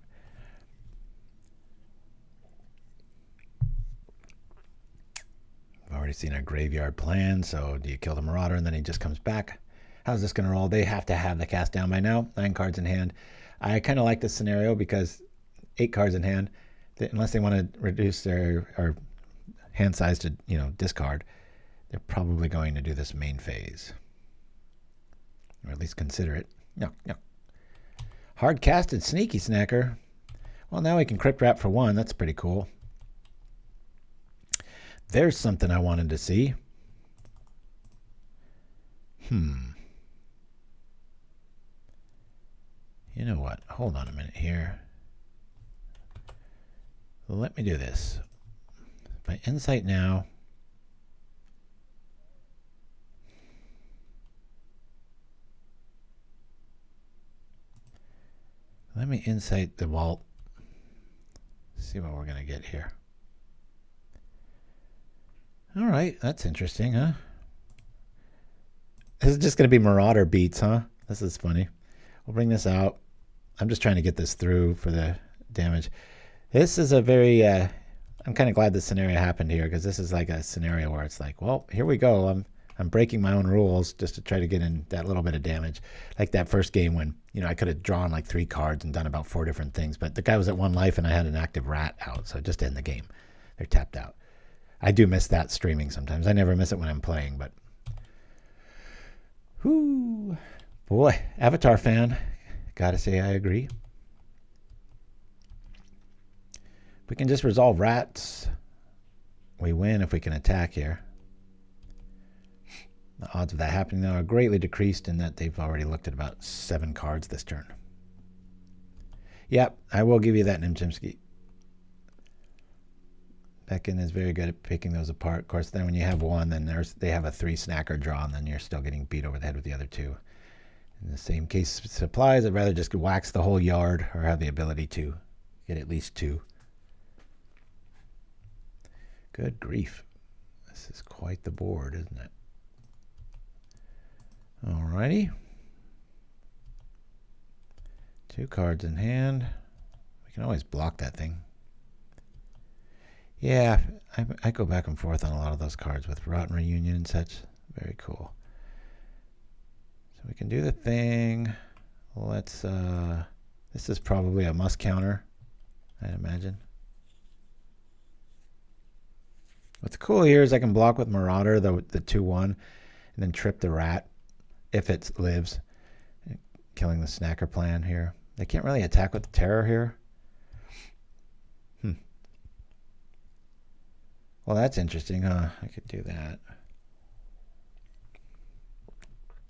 We've already seen our graveyard plan, so do you kill the Marauder and then he just comes back? How's this going to roll? They have to have the cast down by now. 9 cards in hand. I kind of like this scenario because 8 cards in hand, unless they want to reduce their hand size to discard, they're probably going to do this main phase, or at least consider it. No. Hard casted Sneaky Snacker. Well, now we can Crypt Rat for 1. That's pretty cool. There's something I wanted to see. You know what? Hold on a minute here. Let me do this. My insight now. Let me insight the vault. See what we're going to get here. All right, that's interesting, huh? This is just going to be Marauder beats, huh? This is funny. We'll bring this out. I'm just trying to get this through for the damage. This is a very... I'm kind of glad this scenario happened here, because this is like a scenario where it's like, well, here we go. I'm breaking my own rules just to try to get in that little bit of damage. Like that first game when, I could have drawn like 3 cards and done about 4 different things, but the guy was at 1 life and I had an active rat out, so just end the game. They're tapped out. I do miss that streaming sometimes. I never miss it when I'm playing, but... Whoo! Boy, Avatar fan. Gotta say I agree. We can just resolve rats. We win if we can attack here. The odds of that happening, though, are greatly decreased in that they've already looked at about 7 cards this turn. Yep, I will give you that, Chimpskey. Beckon is very good at picking those apart. Of course, then when you have 1, then they have a 3 snacker draw, and then you're still getting beat over the head with the other 2. In the same case supplies, I'd rather just wax the whole yard or have the ability to get at least 2. Good grief. This is quite the board, isn't it? Alrighty. 2 cards in hand. We can always block that thing. Yeah, I go back and forth on a lot of those cards with Rotten Reunion and such. Very cool. So we can do the thing. Let's, this is probably a must counter, I'd imagine. What's cool here is I can block with Marauder, the 2/1, and then trip the rat if it lives, killing the snacker plan here. They can't really attack with the terror here. Well, that's interesting, huh? I could do that.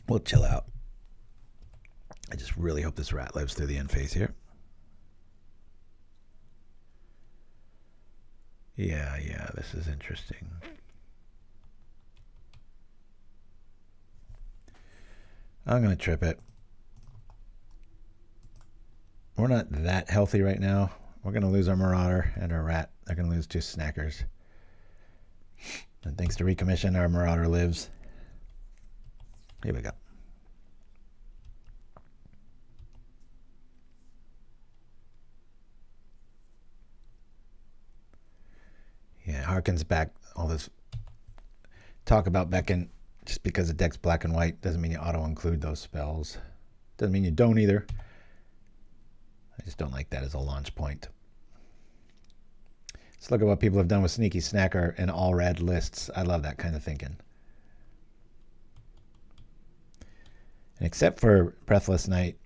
We'll chill out. I just really hope this rat lives through the end phase here. Yeah, this is interesting. I'm going to trip it. We're not that healthy right now. We're going to lose our Marauder and our Rat. They're going to lose 2 snackers. And thanks to Recommission, our Marauder lives. Here we go. Yeah, harkens back all this talk about Beckon. Just because the deck's black and white doesn't mean you auto-include those spells. Doesn't mean you don't either. I just don't like that as a launch point. Let's look at what people have done with Sneaky Snacker and all red lists. I love that kind of thinking. And except for Breathless Knight,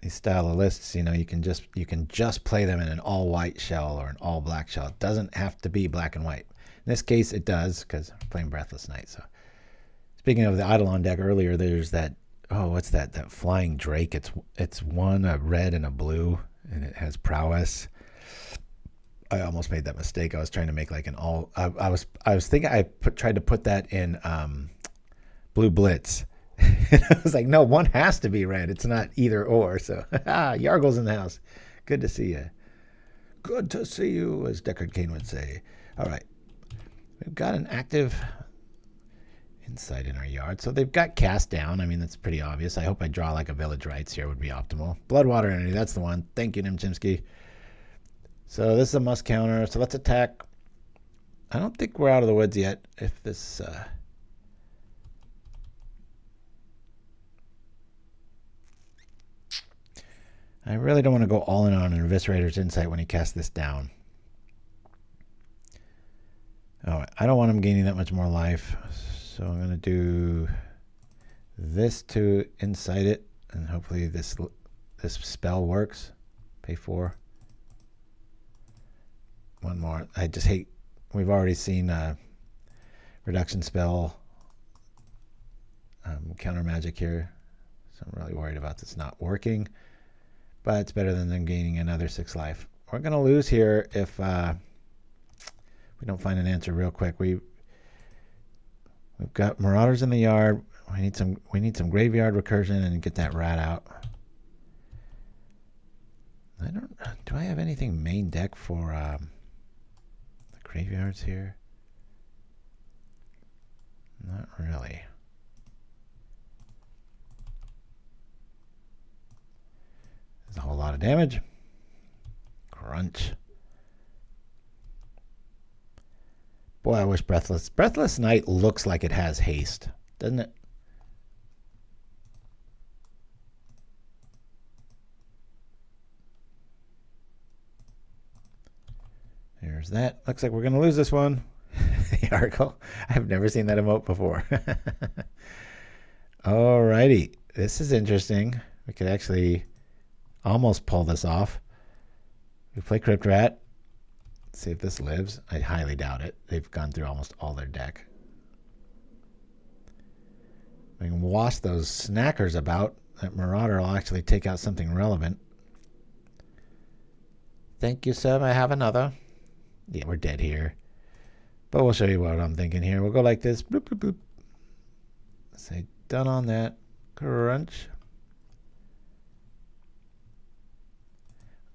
these style of lists, you know, you can just play them in an all white shell or an all black shell. It doesn't have to be black and white. In this case, it does because I'm playing Breathless Knight. So, speaking of the Eidolon deck earlier, there's that. Oh, what's that? That flying drake. It's one a red and a blue, and it has prowess. I almost made that mistake. I was trying to make like an all. I was thinking tried to put that in Blue Blitz. And I was like, no, one has to be red. It's not either or. So Yargle's in the house. Good to see you. Good to see you, as Deckard Cain would say. All right, we've got an active Insight in our yard. So they've got cast down. I mean, that's pretty obvious. I hope I draw like a Village Rites here would be optimal. Bloodwater Entity, that's the one. Thank you, Chimpskey. So this is a must counter. So let's attack. I don't think we're out of the woods yet. If this... I really don't want to go all in on an Eviscerator's Insight when he casts this down. All right, I don't want him gaining that much more life. So I'm going to do this to incite it, and hopefully this spell works. Pay 4. One more. I just hate... We've already seen reduction spell counter magic here, so I'm really worried about this not working. But it's better than them gaining another 6 life. We're going to lose here if we don't find an answer real quick. We've got Marauders in the yard. We need some graveyard recursion and get that rat out. Do I have anything main deck for the graveyards here? Not really. There's a whole lot of damage. Crunch. Boy, I wish Breathless Knight looks like it has haste, doesn't it? There's that. Looks like we're going to lose this one. Yargle. I've never seen that emote before. Alrighty. This is interesting. We could actually almost pull this off. We play Crypt Rat. See if this lives. I highly doubt it. They've gone through almost all their deck. We can wash those snackers about. That Marauder will actually take out something relevant. Thank you, sir. I have another. Yeah, we're dead here. But we'll show you what I'm thinking here. We'll go like this. Bloop, bloop, bloop. Say done on that. Crunch.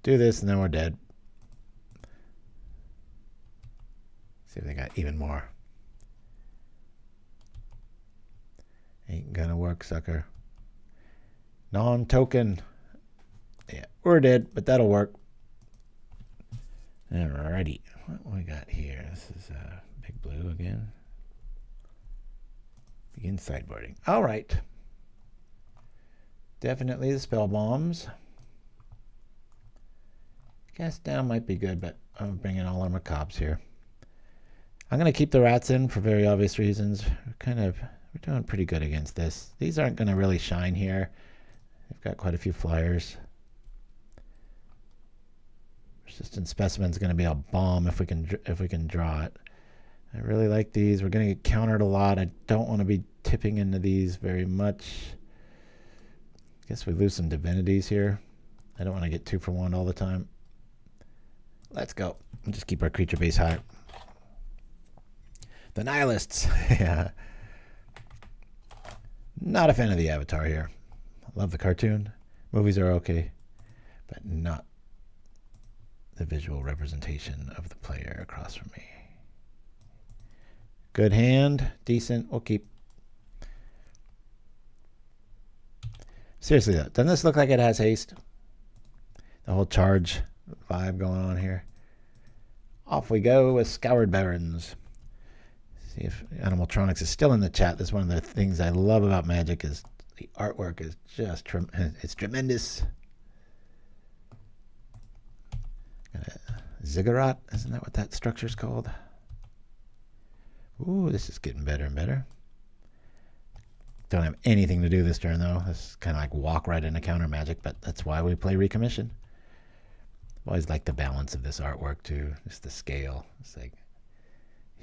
Do this and then we're dead. See if they got even more. Ain't gonna work, sucker. Non-token. Yeah, we're dead, but that'll work. Alrighty. What we got here? This is Big Blue again. Begin sideboarding. Alright. Definitely the spell bombs. Cast down might be good, but I'm bringing all our macabres here. I'm going to keep the rats in for very obvious reasons. We're doing pretty good against this. These aren't going to really shine here. We've got quite a few flyers. Persistent Specimen is going to be a bomb if we can draw it. I really like these. We're going to get countered a lot. I don't want to be tipping into these very much. I guess we lose some divinities here. I don't want to get 2 for 1 all the time. Let's go. and just keep our creature base high. The Nihilists. Yeah. Not a fan of the avatar here. Love the cartoon. Movies are okay, but not the visual representation of the player across from me. Good hand. Decent. We'll keep. Seriously though, doesn't this look like it has haste? The whole charge vibe going on here. Off we go with Scoured Barrens. See if Animaltronics is still in the chat. That's one of the things I love about Magic is the artwork is just it's tremendous. Ziggurat, isn't that what that structure's called? Ooh, this is getting better and better. Don't have anything to do this turn though. This is kind of like walk right into counter Magic, but that's why we play Recommission. I've always liked the balance of this artwork too, just the scale. It's like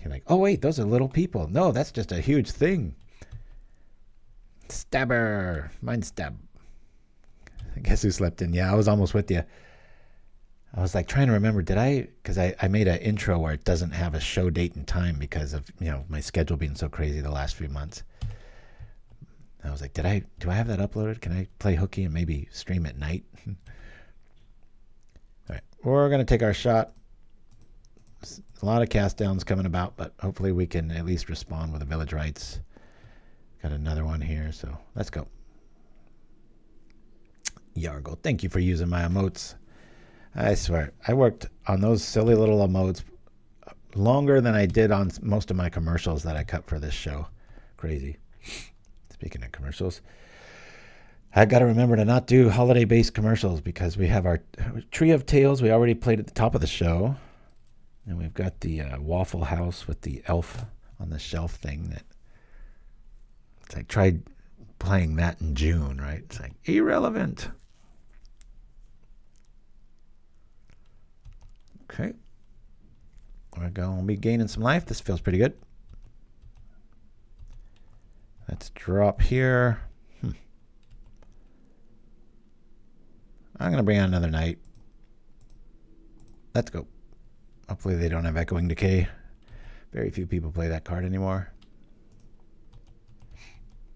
you're like, oh wait, those are little people. No, that's just a huge thing. Stabber, mind stab. I guess who slept in? Yeah, I was almost with you. I was like trying to remember, did I, because I made an intro where it doesn't have a show date and time because of, my schedule being so crazy the last few months. I was like, do I have that uploaded? Can I play hooky and maybe stream at night? All right, we're going to take our shot. A lot of cast downs coming about, but hopefully we can at least respond with the Village Rites. Got another one here, so let's go. Yargle, thank you for using my emotes. I swear, I worked on those silly little emotes longer than I did on most of my commercials that I cut for this show. Crazy. Speaking of commercials, I got to remember to not do holiday-based commercials because we have our Tree of Tales we already played at the top of the show. And we've got the Waffle House with the elf on the shelf thing that it's like tried playing that in June, right? It's like irrelevant. Okay. We're going to be gaining some life. This feels pretty good. Let's drop here. I'm going to bring out another knight. Let's go. Hopefully they don't have Echoing Decay. Very few people play that card anymore.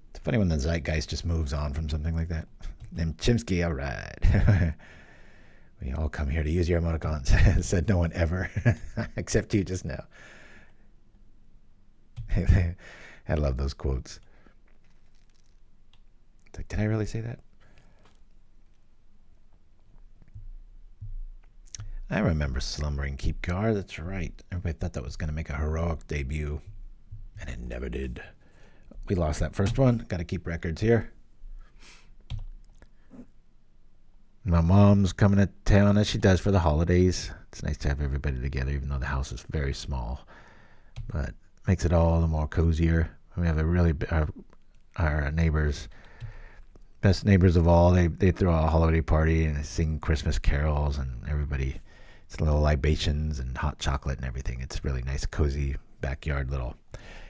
It's funny when the zeitgeist just moves on from something like that. Named Chimpskey, all right. We all come here to use your emoticons. Said no one ever. Except you just now. I love those quotes. It's like, did I really say that? I remember Slumbering Keepguard. That's right. Everybody thought that was going to make a heroic debut, and it never did. We lost that first one. Got to keep records here. My mom's coming to town, as she does for the holidays. It's nice to have everybody together, even though the house is very small. But makes it all the more cozier. We have a really our neighbors, best neighbors of all. They throw a holiday party and they sing Christmas carols, and everybody. It's little libations and hot chocolate and everything. It's really nice, cozy backyard little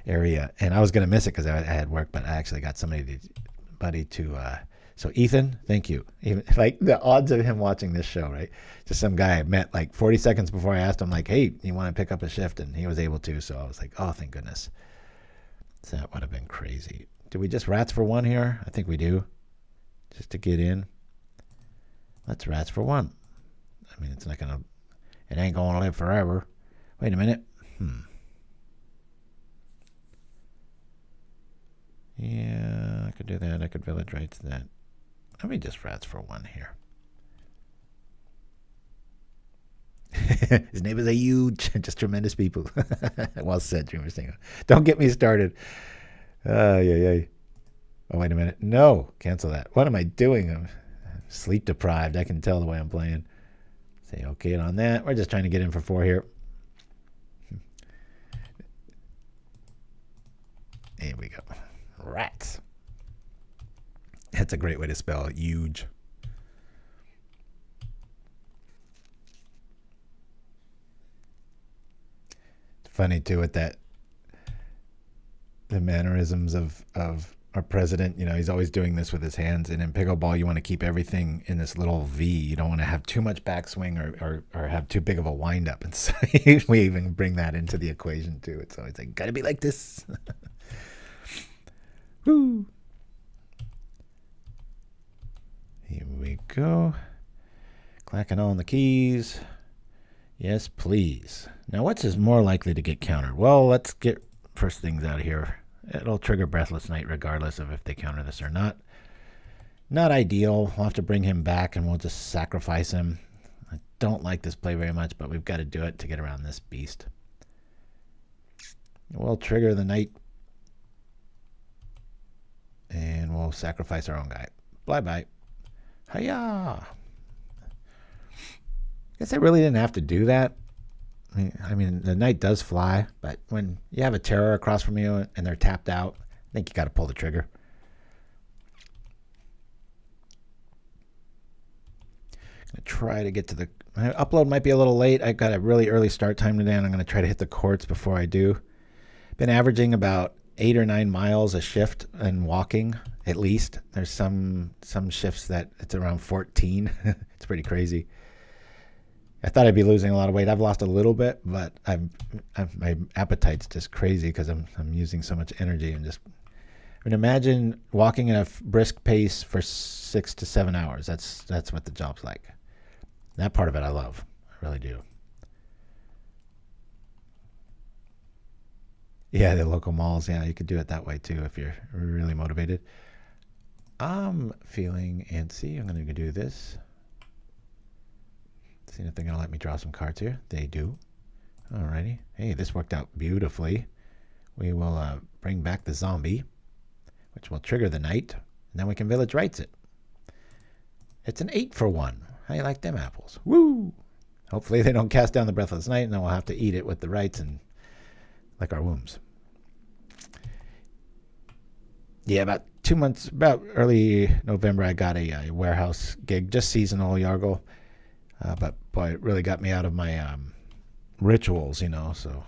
area. And I was going to miss it because I had work, but I actually got somebody to so Ethan, thank you. Even, like the odds of him watching this show, right? Just some guy I met like 40 seconds before I asked him, like, hey, you want to pick up a shift? And he was able to. So I was like, oh, thank goodness. So that would have been crazy. Do we just rats for one here? I think we do. Just to get in. Let's rats for one. I mean, it's not going to, it ain't going to live forever. Wait a minute. Yeah, I could do that. I could Village Rites that. Let me just rats for one here. His neighbors are huge, just tremendous people. Well said, Dreamer Singer. Don't get me started. Oh, wait a minute. No, cancel that. What am I doing? I'm sleep deprived. I can tell the way I'm playing. Say okay on that. We're just trying to get in for 4 here. There we go. Rats. That's a great way to spell huge. It's funny too with that the mannerisms of our president, he's always doing this with his hands. And in pickleball, you want to keep everything in this little V. You don't want to have too much backswing or have too big of a windup. And so we even bring that into the equation too. It's always like, gotta be like this. Woo. Here we go. Clacking on the keys. Yes, please. Now, what's is more likely to get countered? Well, let's get first things out of here. It'll trigger Breathless Knight regardless of if they counter this or not. Not ideal. We'll have to bring him back and we'll just sacrifice him. I don't like this play very much, but we've got to do it to get around this beast. We'll trigger the Knight. And we'll sacrifice our own guy. Bye-bye. Hiya! Guess I really didn't have to do that. I mean, the Knight does fly, but when you have a terror across from you and they're tapped out, I think you got to pull the trigger. I'm going to try to get to my upload might be a little late. I've got a really early start time today, and I'm going to try to hit the courts before I do. Been averaging about 8 or 9 miles a shift and walking, at least. There's some shifts that it's around 14. It's pretty crazy. I thought I'd be losing a lot of weight. I've lost a little bit, but my appetite's just crazy because I'm using so much energy and just. I mean, imagine walking at a brisk pace for 6 to 7 hours. That's what the job's like. That part of it I love. I really do. Yeah, the local malls. Yeah, you could do it that way too if you're really motivated. I'm feeling antsy. I'm going to do this. See if they're going to let me draw some cards here. They do. Alrighty. Hey, this worked out beautifully. We will bring back the zombie, which will trigger the Knight, and then we can Village Rites it. It's an 8 for 1. How you like them apples? Woo! Hopefully they don't cast down the Breathless Knight, and then we'll have to eat it with the Rites and like our wombs. Yeah, about early November, I got a warehouse gig, just seasonal Yargle. But boy, it really got me out of my rituals, so.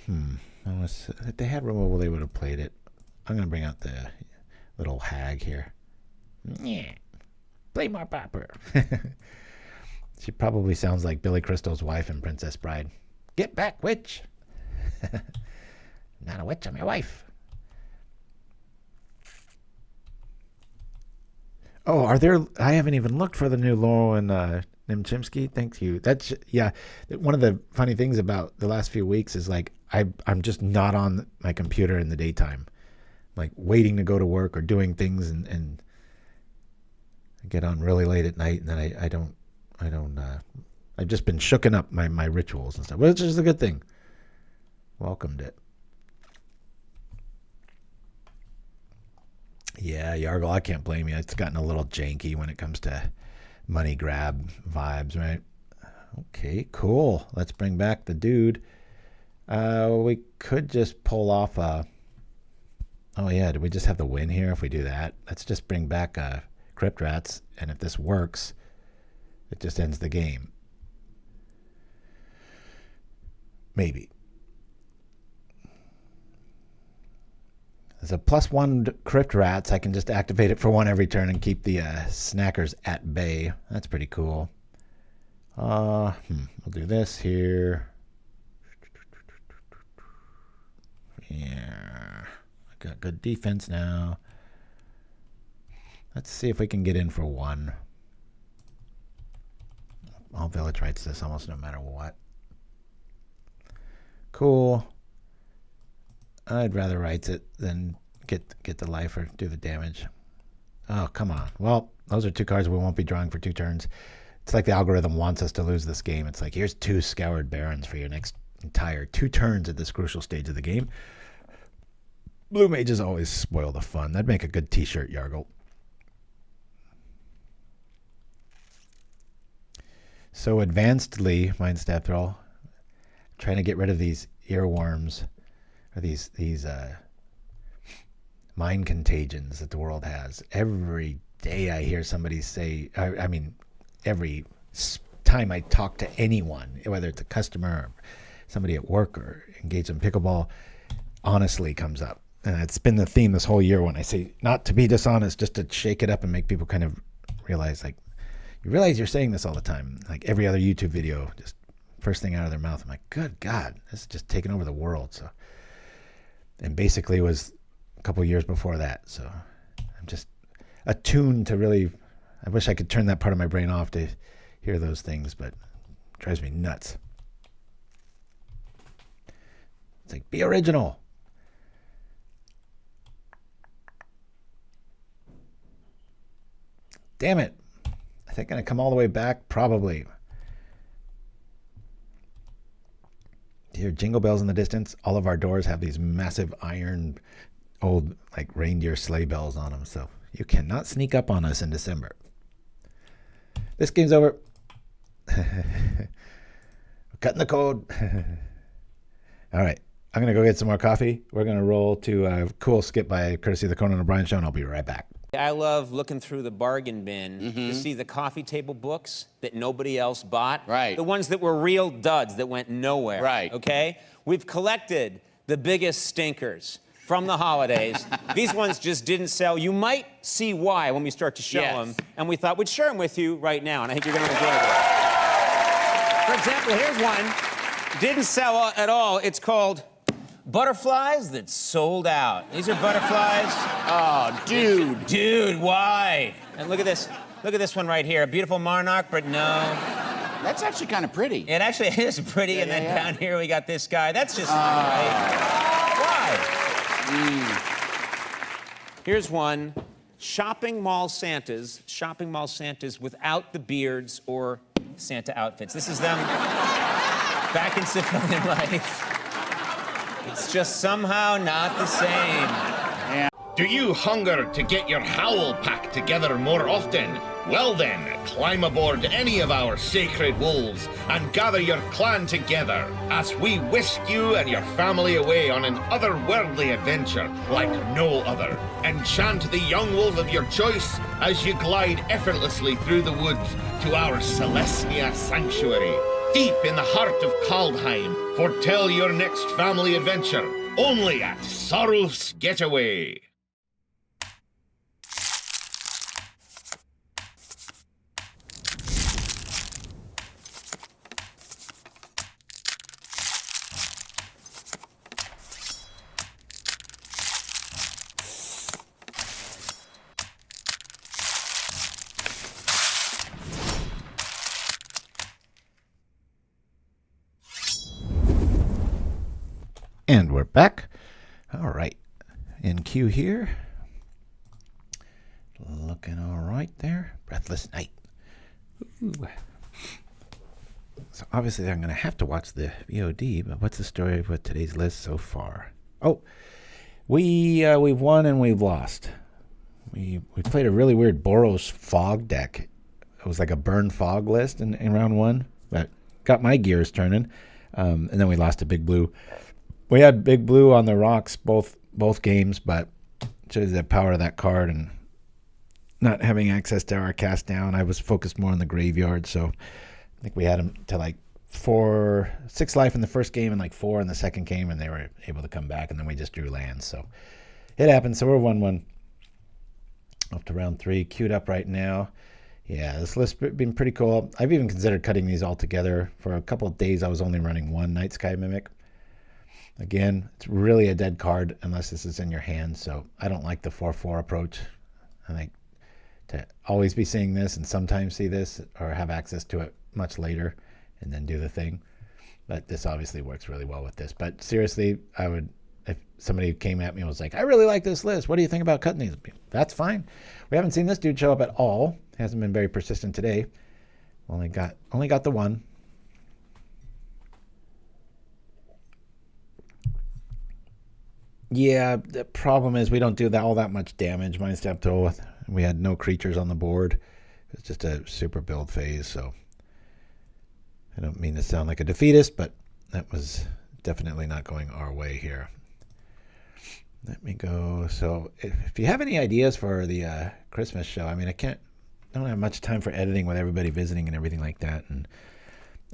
If they had removal, they would have played it. I'm going to bring out the little hag here. Yeah. Play more Pauper. She probably sounds like Billy Crystal's wife in Princess Bride. Get back, witch. Not a witch, I'm your wife. Oh, I haven't even looked for the new Laurel and Chimpskey. Thank you. That's, yeah. One of the funny things about the last few weeks is like, I'm just not on my computer in the daytime, like waiting to go to work or doing things and I get on really late at night and then I've just been shooking up my rituals and stuff, which is a good thing. Welcomed it. Yeah, Yargle, I can't blame you. It's gotten a little janky when it comes to money grab vibes, right? Okay, cool. Let's bring back the dude. We could just pull off a... Oh, yeah, do we just have the win here if we do that? Let's just bring back Crypt Rats, and if this works, it just ends the game. Maybe. As a +1 Crypt Rats, I can just activate it for 1 every turn and keep the snackers at bay. That's pretty cool. We'll do this here. Yeah. I got good defense now. Let's see if we can get in for 1. I'll Village Rites this almost no matter what. Cool. I'd rather Rites it than get the life or do the damage. Oh, come on. Well, those are 2 cards we won't be drawing for 2 turns. It's like the algorithm wants us to lose this game. It's like, here's 2 Scoured Barrens for your next entire 2 turns at this crucial stage of the game. Blue mages always spoil the fun. That'd make a good t-shirt, Yargle. So advancedly, Mindstab Thrall, trying to get rid of these earworms. Or these mind contagions that the world has. Every day I hear somebody say, I mean, every time I talk to anyone, whether it's a customer or somebody at work or engage in pickleball, honestly comes up. And it's been the theme this whole year when I say not to be dishonest, just to shake it up and make people kind of realize, like, you realize you're saying this all the time. Like every other YouTube video, just first thing out of their mouth. I'm like, good God, this is just taking over the world. So, and basically it was a couple years before that. So I'm just attuned to really, I wish I could turn that part of my brain off to hear those things, but it drives me nuts. It's like, be original. Damn it. I think I'm going to come all the way back, probably. Do you hear jingle bells in the distance? All of our doors have these massive iron, old, like reindeer sleigh bells on them, so you cannot sneak up on us in December. This game's over. We're cutting the code. All right. I'm going to go get some more coffee. We're going to roll to a cool skip by courtesy of the Conan O'Brien Show, and I'll be right back. I love looking through the bargain bin to see the coffee table books that nobody else bought. Right. The ones that were real duds that went nowhere. Right. Okay? We've collected the biggest stinkers from the holidays. These ones just didn't sell. You might see why when we start to show them. And we thought we'd share them with you right now, and I think you're going to enjoy them. For example, here's one. Didn't sell at all. It's called Butterflies That Sold Out. These are butterflies. Oh, dude. Dude, why? And look at this. Look at this one right here. A beautiful monarch, but no. That's actually kind of pretty. It actually is pretty. Yeah, and then yeah. down here we got this guy. That's just right. Why? Here's one. Shopping mall Santas. Shopping mall Santas without the beards or Santa outfits. This is them back in civilian life. It's just somehow not the same. Yeah. Do you hunger to get your howl pack together more often? Well then, climb aboard any of our sacred wolves and gather your clan together as we whisk you and your family away on an otherworldly adventure like no other. Enchant the young wolf of your choice as you glide effortlessly through the woods to our Celestia sanctuary. Deep in the heart of Kaldheim, foretell your next family adventure, only at Sorrow's Getaway. And we're back. All right. In queue here. Looking all right there. Breathless Knight. Ooh. So obviously I'm going to have to watch the VOD, but what's the story with today's list so far? Oh, we've won and we've lost. We played a really weird Boros Fog deck. It was like a burn fog list in round one. That got my gears turning. And then we lost to Big Blue. We had Big Blue on the rocks both games, but shows the power of that card and not having access to our cast down. I was focused more on the graveyard, so I think we had him to like 6 life in the first game and like 4 in the second game, and they were able to come back, and then we just drew lands. So it happened. So we're 1-1 up to round 3, queued up right now. Yeah, this list's been pretty cool. I've even considered cutting these all together. For a couple of days, I was only running one Nightsky Mimic. Again, it's really a dead card unless this is in your hand, so I don't like the 4-4 approach. I think to always be seeing this and sometimes see this or have access to it much later and then do the thing. But this obviously works really well with this. But seriously, I would, if somebody came at me and was like, I really like this list, what do you think about cutting these? That's fine. We haven't seen this dude show up at all. Hasn't been very persistent today. Only got the one. Yeah, the problem is we don't do all that much damage. Mind Step Toll. We had no creatures on the board. It's just a super build phase, so I don't mean to sound like a defeatist, but that was definitely not going our way here. Let me go. So if you have any ideas for the Christmas show, I mean, don't have much time for editing with everybody visiting and everything like that, and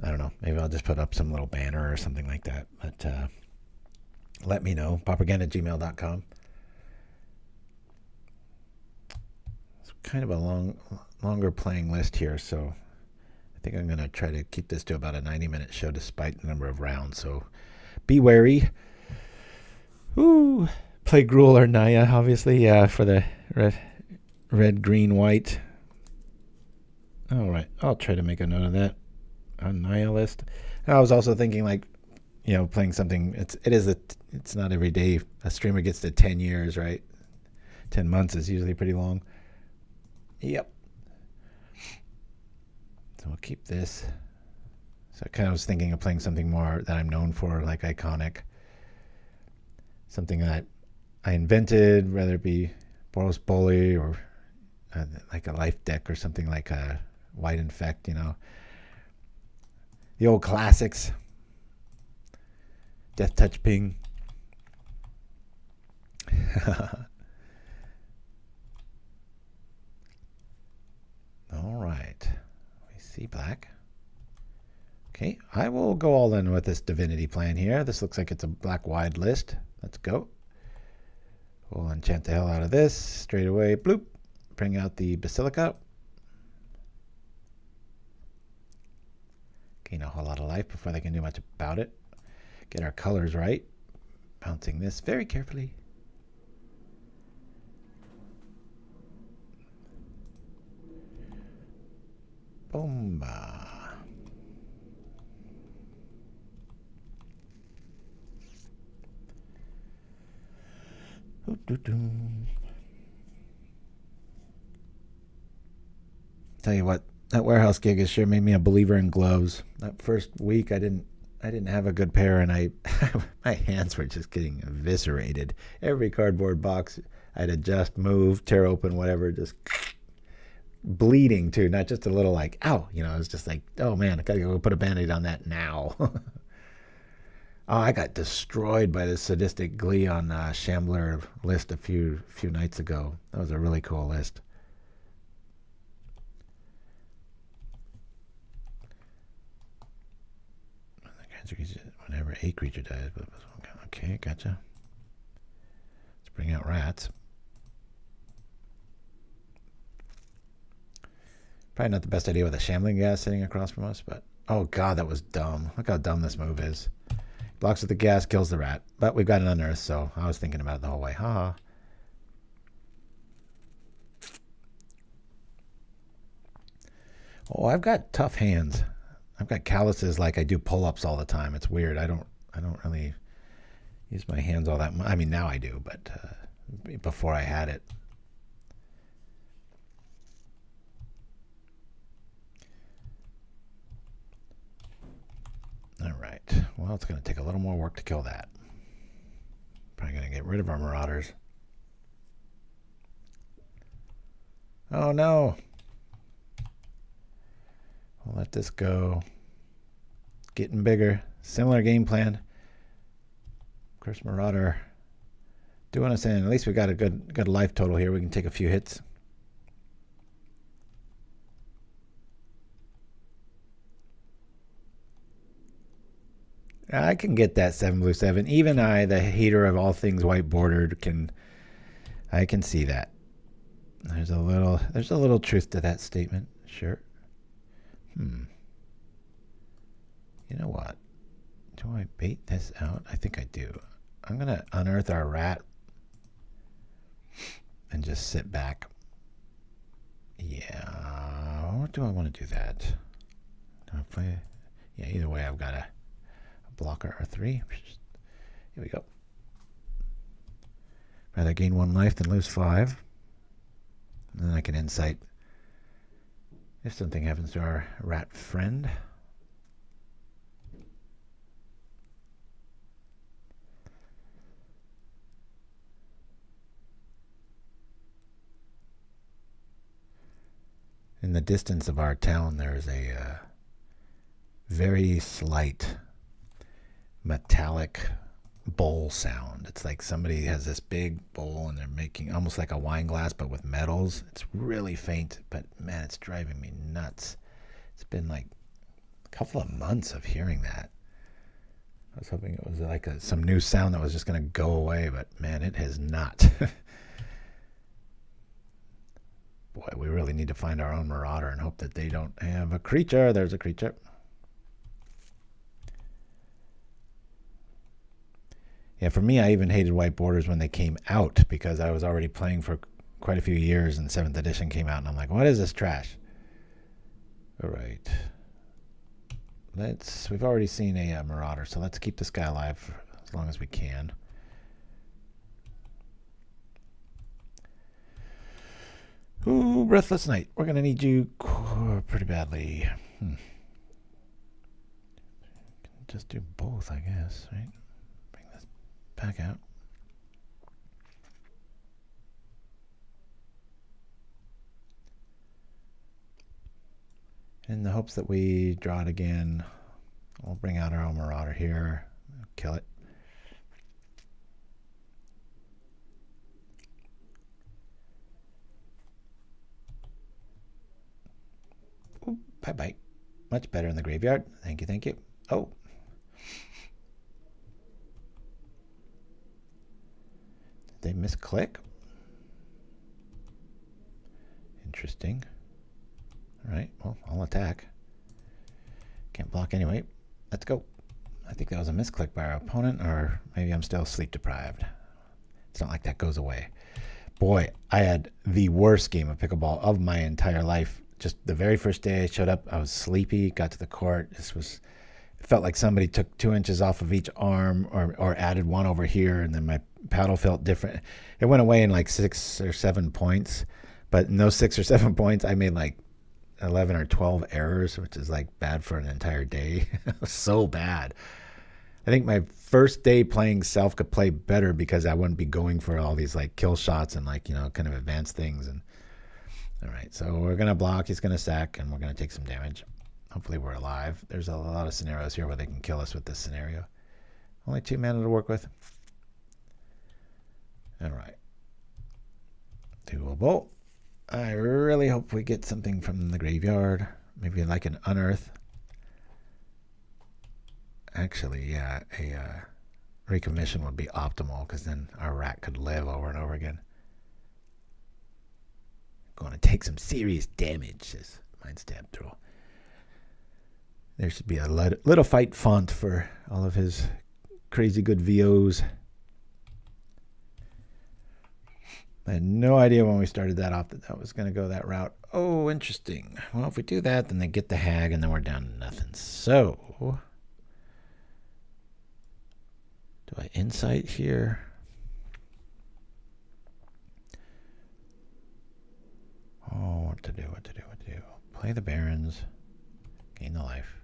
I don't know, maybe I'll just put up some little banner or something like that. But let me know. paupergen@gmail.com. It's kind of a longer playing list here, so I think I'm going to try to keep this to about a 90-minute show despite the number of rounds, so be wary. Ooh, play Gruul or Naya, obviously, for the red, green, white. All right, I'll try to make a note of that on Naya list. I was also thinking, like, you know, playing something. It's not every day a streamer gets to 10 years, right? 10 months is usually pretty long. Yep. So we'll keep this. So I kind of was thinking of playing something more that I'm known for, like iconic. Something that I invented, whether it be Boros Bully or like a life deck or something like a White Infect, you know. The old classics. Death Touch Ping. All right. We see black. Okay, I will go all in with this Divinity plan here. This looks like it's a black wide list. Let's go. We'll enchant the hell out of this. Straight away, bloop. Bring out the Basilica. Gain a whole lot of life before they can do much about it. Get our colors right. Bouncing this very carefully. Boomba. Tell you what, that warehouse gig has sure made me a believer in gloves. That first week I didn't have a good pair, and my hands were just getting eviscerated. Every cardboard box I'd adjust, move, tear open, whatever, just bleeding too, not just a little like, ow, you know, it was just like, oh man, I gotta go put a band-aid on that now. Oh, I got destroyed by this sadistic Gwyllion Shambler list a few nights ago. That was a really cool list. Whenever a creature dies. Okay, gotcha. Let's bring out rats. Probably not the best idea with a shambling gas sitting across from us, but oh god, that was dumb. Look how dumb this move is. Blocks with the gas, kills the rat. But we've got an Unearth, so I was thinking about it the whole way. Haha. Oh, I've got tough hands. I've got calluses like I do pull-ups all the time. It's weird. I don't really use my hands all that much. I mean, now I do, but before I had it. All right. Well, it's going to take a little more work to kill that. Probably going to get rid of our Marauders. Oh, no. We'll let this go. Getting bigger. Similar game plan. Accursed Marauder doing us in. At least we got a good life total here. We can take a few hits. I can get that 7 blue 7. Even I, the hater of all things white bordered, I can see that. There's a little truth to that statement. Sure. You know what? Do I bait this out? I think I do. I'm going to unearth our rat and just sit back. Yeah. Or do I want to do that? Do I play? Yeah, either way, I've got a blocker or 3. Here we go. Rather gain 1 life than lose 5. And then I can insight if something happens to our rat friend. In the distance of our town, there's a very slight metallic bowl sound. It's like somebody has this big bowl and they're making almost like a wine glass but with metals. It's really faint, but man, it's driving me nuts. It's been like a couple of months of hearing that. I was hoping it was like some new sound that was just going to go away, but man, it has not. Boy, we really need to find our own Marauder and hope that they don't have a creature. There's a creature. Yeah, for me, I even hated white borders when they came out because I was already playing for quite a few years and 7th edition came out and I'm like, what is this trash? All right. We've already seen a Marauder, so let's keep this guy alive for as long as we can. Ooh, Breathless Knight. We're going to need you pretty badly. Just do both, I guess, right? Bring this back out. In the hopes that we draw it again, we'll bring out our own Marauder here. Kill it. Ooh, bye-bye. Much better in the graveyard. Thank you, thank you. Oh. Did they misclick? Interesting. All right, well, I'll attack. Can't block anyway. Let's go. I think that was a misclick by our opponent, or maybe I'm still sleep deprived. It's not like that goes away. Boy, I had the worst game of pickleball of my entire life. Just the very first day I showed up, I was sleepy, got to the court. It felt like somebody took 2 inches off of each arm or added one over here, and then my paddle felt different. It went away in like 6 or 7 points, but in those 6 or 7 points, I made like 11 or 12 errors, which is like bad for an entire day. It was so bad. I think my first day playing self could play better because I wouldn't be going for all these like kill shots and like, kind of advanced things. And all right, so we're going to block, he's going to sack, and we're going to take some damage. Hopefully we're alive. There's a lot of scenarios here where they can kill us with this scenario. Only 2 mana to work with. All right. Doable. I really hope we get something from the graveyard. Maybe like an Unearth. Actually, yeah, a Recommission would be optimal because then our rat could live over and over again. Going to take some serious damage, says Mindstab Throw. There should be a little fight font for all of his crazy good VOs. I had no idea when we started that off that was going to go that route. Oh, interesting. Well, if we do that, then they get the hag, and then we're down to nothing. So, do I insight here? Oh, what to do. Play the Barrens. Gain the life.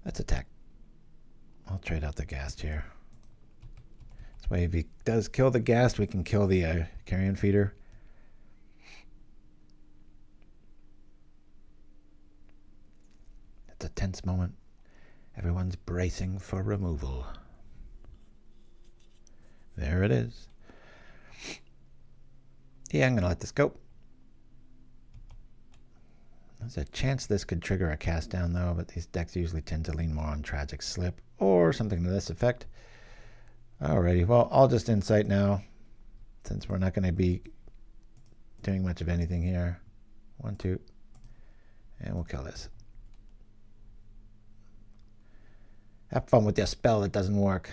Let's attack. I'll trade out the ghast here. This way, if he does kill the ghast, we can kill the carrion feeder. It's a tense moment. Everyone's bracing for removal. There it is. Yeah, I'm going to let this go. There's a chance this could trigger a cast down, though, but these decks usually tend to lean more on Tragic Slip or something to this effect. Alrighty, well, I'll just insight now, since we're not going to be doing much of anything here. 1, 2, and we'll kill this. Have fun with your spell that doesn't work.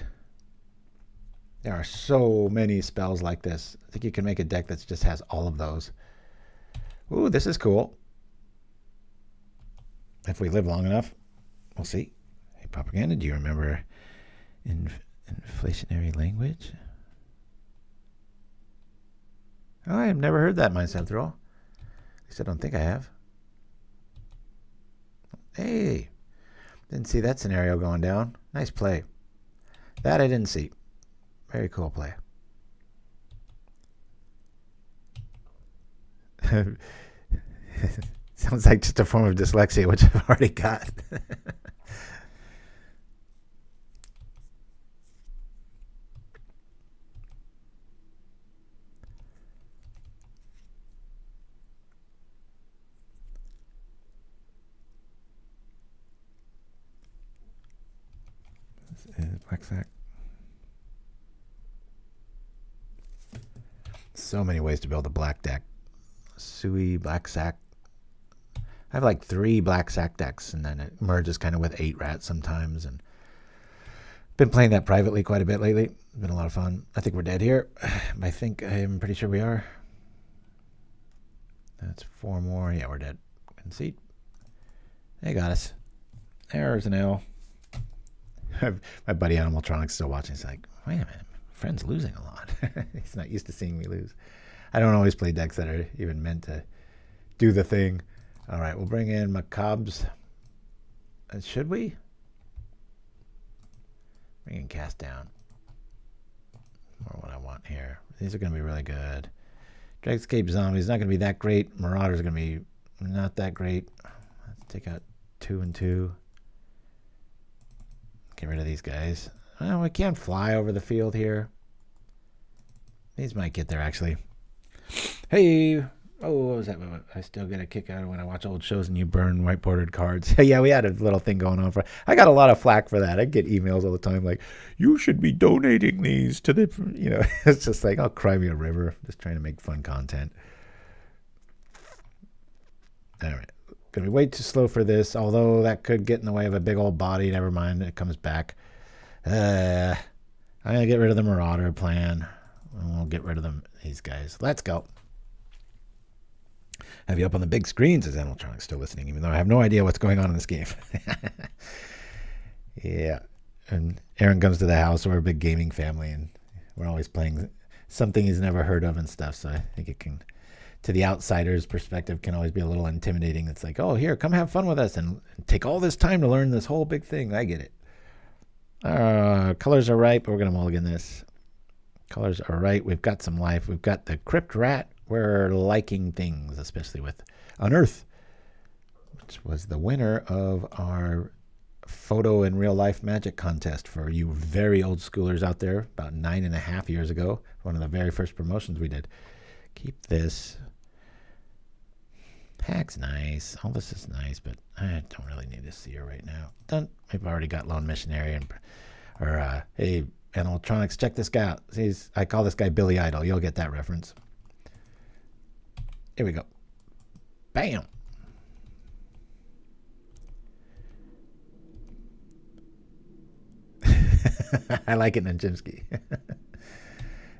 There are so many spells like this. I think you can make a deck that just has all of those. Ooh, this is cool. If we live long enough, we'll see. Hey, Propaganda, do you remember inflationary language? Oh, I have never heard that Mindset Throw. At least I don't think I have. Hey, didn't see that scenario going down. Nice play. That I didn't see. Very cool play. Sounds like just a form of dyslexia, which I've already got. Black sack. So many ways to build a black deck. Sui, black sack. I have like 3 black sack decks, and then it merges kind of with 8 rats sometimes. And been playing that privately quite a bit lately. It's been a lot of fun. I think we're dead here. I'm pretty sure we are. That's 4 more. Yeah, we're dead. Concede. They got us. There's an L. My buddy Animaltronic's still watching. He's like, wait a minute. My friend's losing a lot. He's not used to seeing me lose. I don't always play decks that are even meant to do the thing. All right, we'll bring in Macabres. Should we? Bring in Cast Down. More what I want here. These are going to be really good. Dregscape Zombie is not going to be that great. Marauder's going to be not that great. Let's take out 2 and 2. Get rid of these guys. Well, we can't fly over the field here. These might get there, actually. Hey! Oh, what was that? I still get a kick out of when I watch old shows and you burn white bordered cards. Yeah, we had a little thing going on. I got a lot of flack for that. I get emails all the time like, you should be donating these to the, it's just like, I'll cry me a river. Just trying to make fun content. All right. Going to be way too slow for this, although that could get in the way of a big old body. Never mind. It comes back. I'm going to get rid of the Marauder plan. We'll get rid of these guys. Let's go. Have you up on the big screen, says Animaltronic, still listening, even though I have no idea what's going on in this game. Yeah. And Aaron comes to the house. We're a big gaming family, and we're always playing something he's never heard of and stuff. So I think it can, to the outsider's perspective, can always be a little intimidating. It's like, oh, here, come have fun with us and take all this time to learn this whole big thing. I get it. Colors are right, but we're going to mulligan this. Colors are right. We've got some life. We've got the Crypt Rat. We're liking things, especially with Unearth, which was the winner of our photo in real life magic contest for you very old schoolers out there about 9.5 years ago. One of the very first promotions we did. Keep this. Hack's nice. All this is nice, but I don't really need to see her right now. Done. We've already got Lone Missionary hey, Animaltronics, check this guy out. I call this guy Billy Idol. You'll get that reference. Here we go. Bam. I like it in Chimpskey.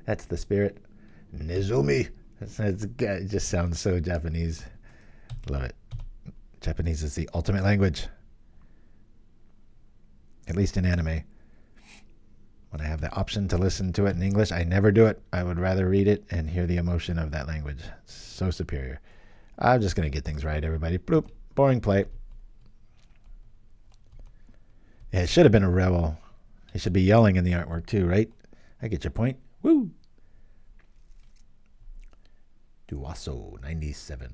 That's the spirit. Nizumi. It just sounds so Japanese. Love it. Japanese is the ultimate language. At least in anime. When I have the option to listen to it in English, I never do it. I would rather read it and hear the emotion of that language. It's so superior. I'm just going to get things right, everybody. Bloop. Boring play. Yeah, it should have been a rebel. He should be yelling in the artwork too, right? I get your point. Woo! Duaso 97.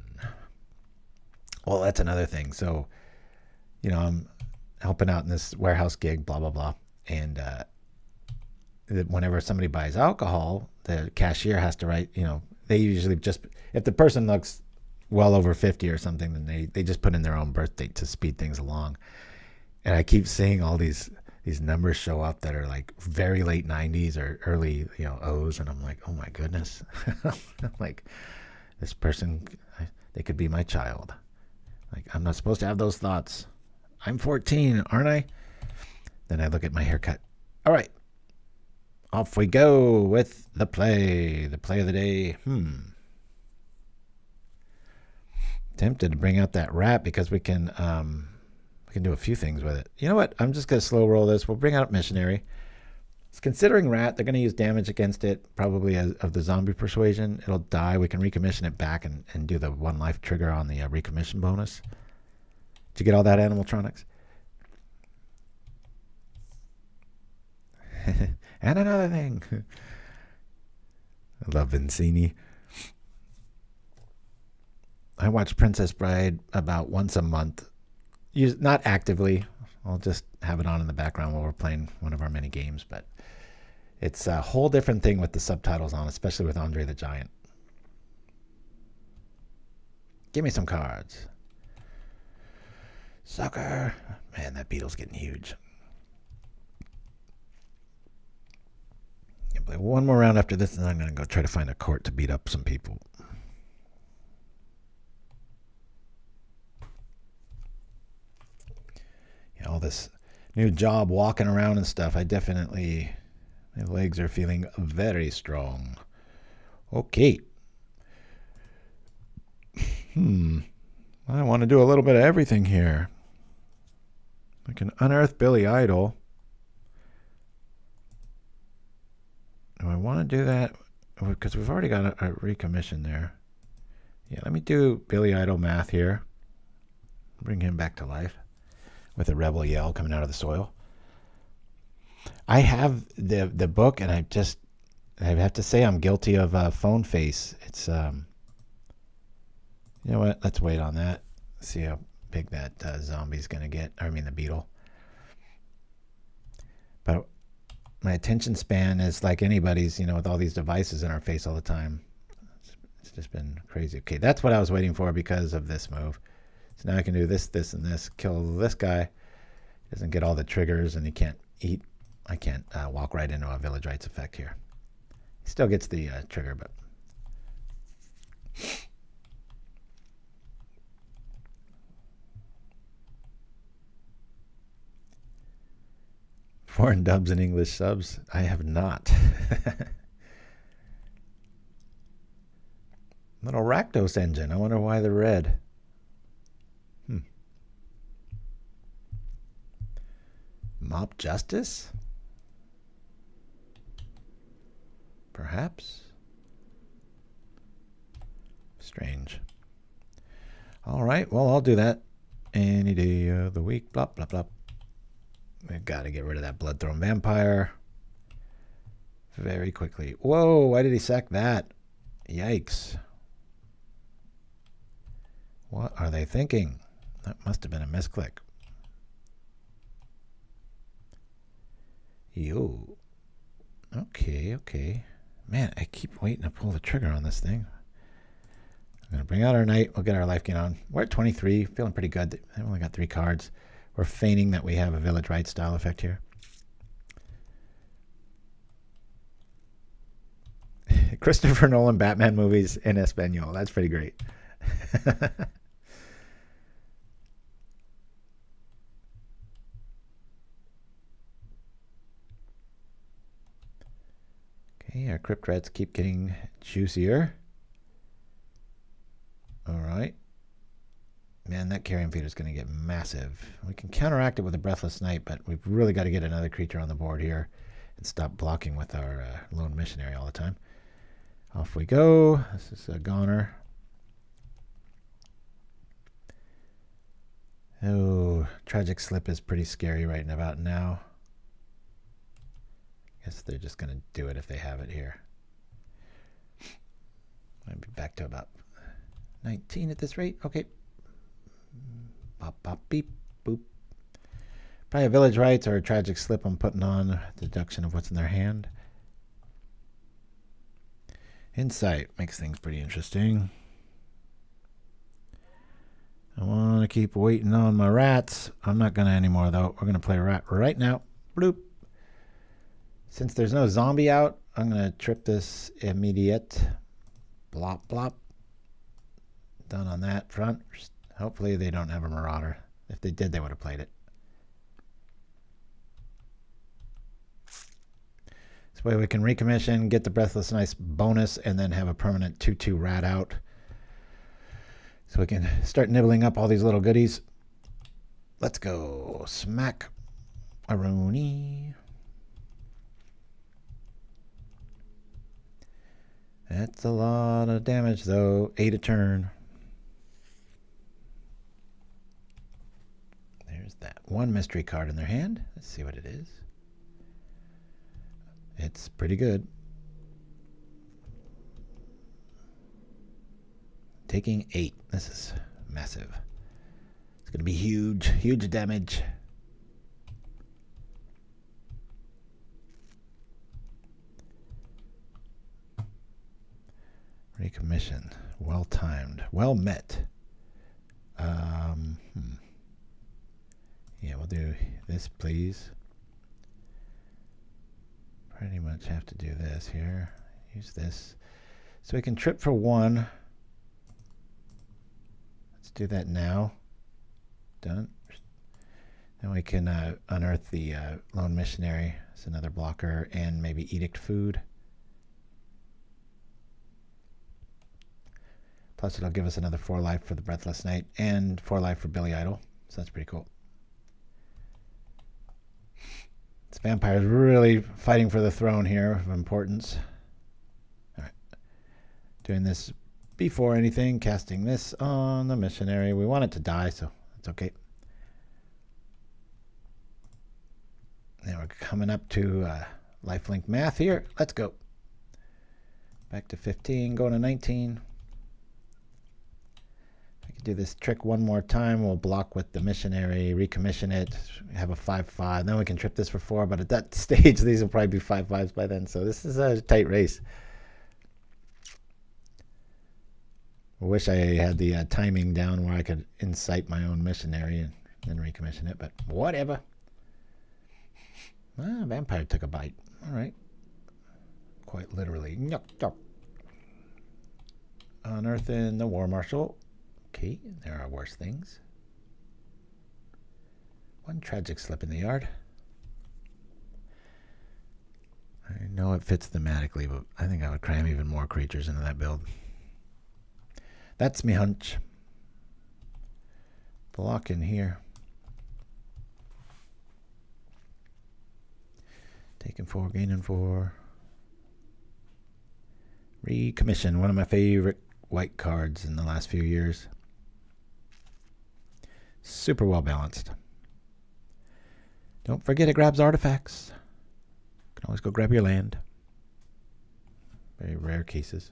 Well, that's another thing. So, I'm helping out in this warehouse gig, blah, blah, blah. And whenever somebody buys alcohol, the cashier has to write, they usually just, if the person looks well over 50 or something, then they just put in their own birth date to speed things along. And I keep seeing all these numbers show up that are like very late 90s or early, O's. And I'm like, oh my goodness. Like, this person, they could be my child. Like, I'm not supposed to have those thoughts. I'm 14, aren't I? Then I look at my haircut. All right. Off we go with the play. The play of the day. Tempted to bring out that rat because we can do a few things with it. You know what? I'm just going to slow roll this. We'll bring out Missionary. It's considering rat. They're going to use damage against it, probably of the zombie persuasion. It'll die. We can recommission it back and do the 1 life trigger on the recommission bonus. Did you get all that, Animaltronics? And another thing. I love Vincini. I watch Princess Bride about once a month. Not actively. I'll just have it on in the background while we're playing one of our mini games. But it's a whole different thing with the subtitles on, especially with Andre the Giant. Give me some cards. Sucker. Man, that beetle's getting huge. play one more round after this, and then I'm going to go try to find a court to beat up some people. Yeah, all this new job, walking around and stuff, my legs are feeling very strong. Okay. I want to do a little bit of everything here. I can unearth Billy Idol. Do I want to do that? Because we've already got a recommission there. Yeah, let me do Billy Idol math here. Bring him back to life with a rebel yell coming out of the soil. I have the book, and I have to say I'm guilty of phone face. It's you know what? Let's wait on that. See how big that zombie's gonna get. I mean the beetle. But my attention span is like anybody's, with all these devices in our face all the time. It's just been crazy. Okay, that's what I was waiting for because of this move. So now I can do this, this, and this. Kill this guy. Doesn't get all the triggers, and he can't eat. I can't walk right into a Village Rites effect here. He still gets the trigger, but... Foreign dubs and English subs? I have not. Little Rakdos engine. I wonder why they're red. Mop Justice? Perhaps? Strange. All right, well, I'll do that any day of the week. Blah, blah, blah. We've got to get rid of that Bloodthorn Vampire very quickly. Whoa, why did he sack that? Yikes. What are they thinking? That must have been a misclick. Yo. Okay. Man, I keep waiting to pull the trigger on this thing. I'm going to bring out our knight. We'll get our life gain on. We're at 23. Feeling pretty good. I only got 3 cards. We're feigning that we have a Village Rites style effect here. Christopher Nolan Batman movies in Espanol. That's pretty great. Okay, our Crypt Rats keep getting juicier. All right. Man, that Carrion Feeder is going to get massive. We can counteract it with a Breathless Knight, but we've really got to get another creature on the board here and stop blocking with our Lone Missionary all the time. Off we go. This is a goner. Oh, Tragic Slip is pretty scary right about now. Guess they're just going to do it if they have it here. I'll be back to about 19 at this rate. Okay. Bop, bop, beep, boop. Probably a Village Rites or a Tragic Slip I'm putting on. Deduction of what's in their hand. Insight makes things pretty interesting. I want to keep waiting on my rats. I'm not going to anymore, though. We're going to play rat right now. Bloop. Since there's no zombie out, I'm going to trip this immediate. Blop, blop. Done on that front. Hopefully they don't have a Marauder. If they did, they would have played it. This way we can recommission, get the Breathless Knight bonus, and then have a permanent 2/2 rat out. So we can start nibbling up all these little goodies. Let's go. Smack. Aroni. That's a lot of damage, though. 8 a turn. There's that. 1 mystery card in their hand. Let's see what it is. It's pretty good. Taking 8. This is massive. It's going to be huge. Huge damage. Recommission. Well timed. Well met. Yeah, we'll do this, please. pretty much have to do this here. Use this. So we can trip for 1. Let's do that now. Done. Then we can unearth the Lone Missionary. It's another blocker, and maybe Edict Food. Plus it'll give us another 4 life for the Breathless Knight and 4 life for Billy Idol. So that's pretty cool. This vampire is really fighting for the throne here of importance. All right. Doing this before anything, casting this on the missionary. We want it to die, so that's okay. Now we're coming up to lifelink math here. Let's go. Back to 15, going to 19. I can do this trick one more time. We'll block with the missionary, recommission it, have a 5/5. Then we can trip this for 4, but at that stage, these will probably be 5/5s by then. So this is a tight race. I wish I had the timing down where I could incite my own missionary and then recommission it, but whatever. Ah, vampire took a bite. All right. Quite literally. Unearthing the War Marshal. Okay, there are worse things. 1 tragic slip in the yard. I know it fits thematically, but I think I would cram even more creatures into that build. That's me hunch. Block in here. Taking 4, gaining 4. Recommission, one of my favorite white cards in the last few years. Super well balanced. Don't forget it grabs artifacts. You can always go grab your land. Very rare cases.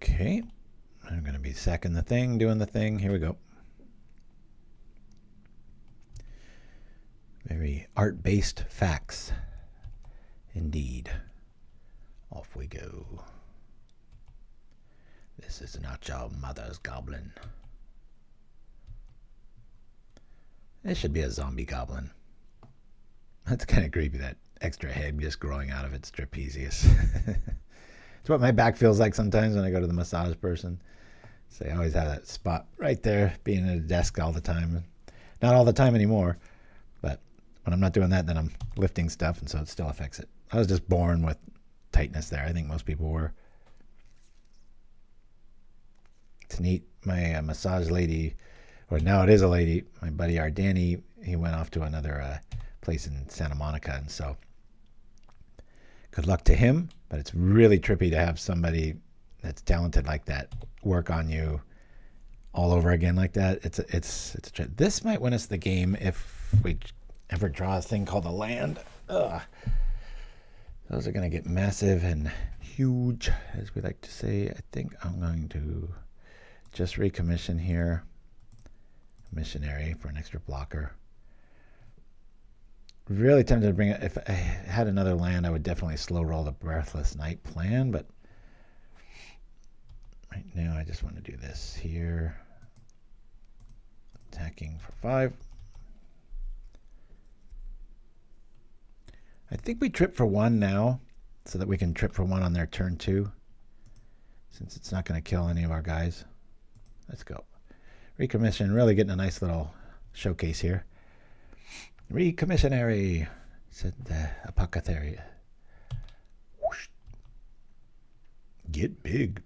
Okay, I'm going to be sacking the thing, doing the thing. Here we go. Very art-based facts. Indeed. Off we go. This is not your mother's goblin. This should be a zombie goblin. That's kind of creepy, that extra head just growing out of its trapezius. It's what my back feels like sometimes when I go to the massage person. So I always have that spot right there, being at a desk all the time. Not all the time anymore, but when I'm not doing that, then I'm lifting stuff, and so it still affects it. I was just born with tightness there. I think most people were. It's neat. My massage lady, or now it is a lady, my buddy Ardani, he went off to another place in Santa Monica, and so good luck to him. But it's really trippy to have somebody that's talented like that work on you all over again like that. It's a trip. This might win us the game if we ever draw a thing called a land. Ugh. Those are going to get massive and huge, as we like to say. I think I'm going to just recommission here. Missionary for an extra blocker. Really tempted to bring it. If I had another land, I would definitely slow roll the Breathless Knight plan, but right now I just want to do this here. Attacking for 5. I think we trip for 1 now, so that we can trip for 1 on their turn 2, since it's not going to kill any of our guys. Let's go. Recommission, really getting a nice little showcase here. Recommissionary, said the apothecary. Whoosh. Get big.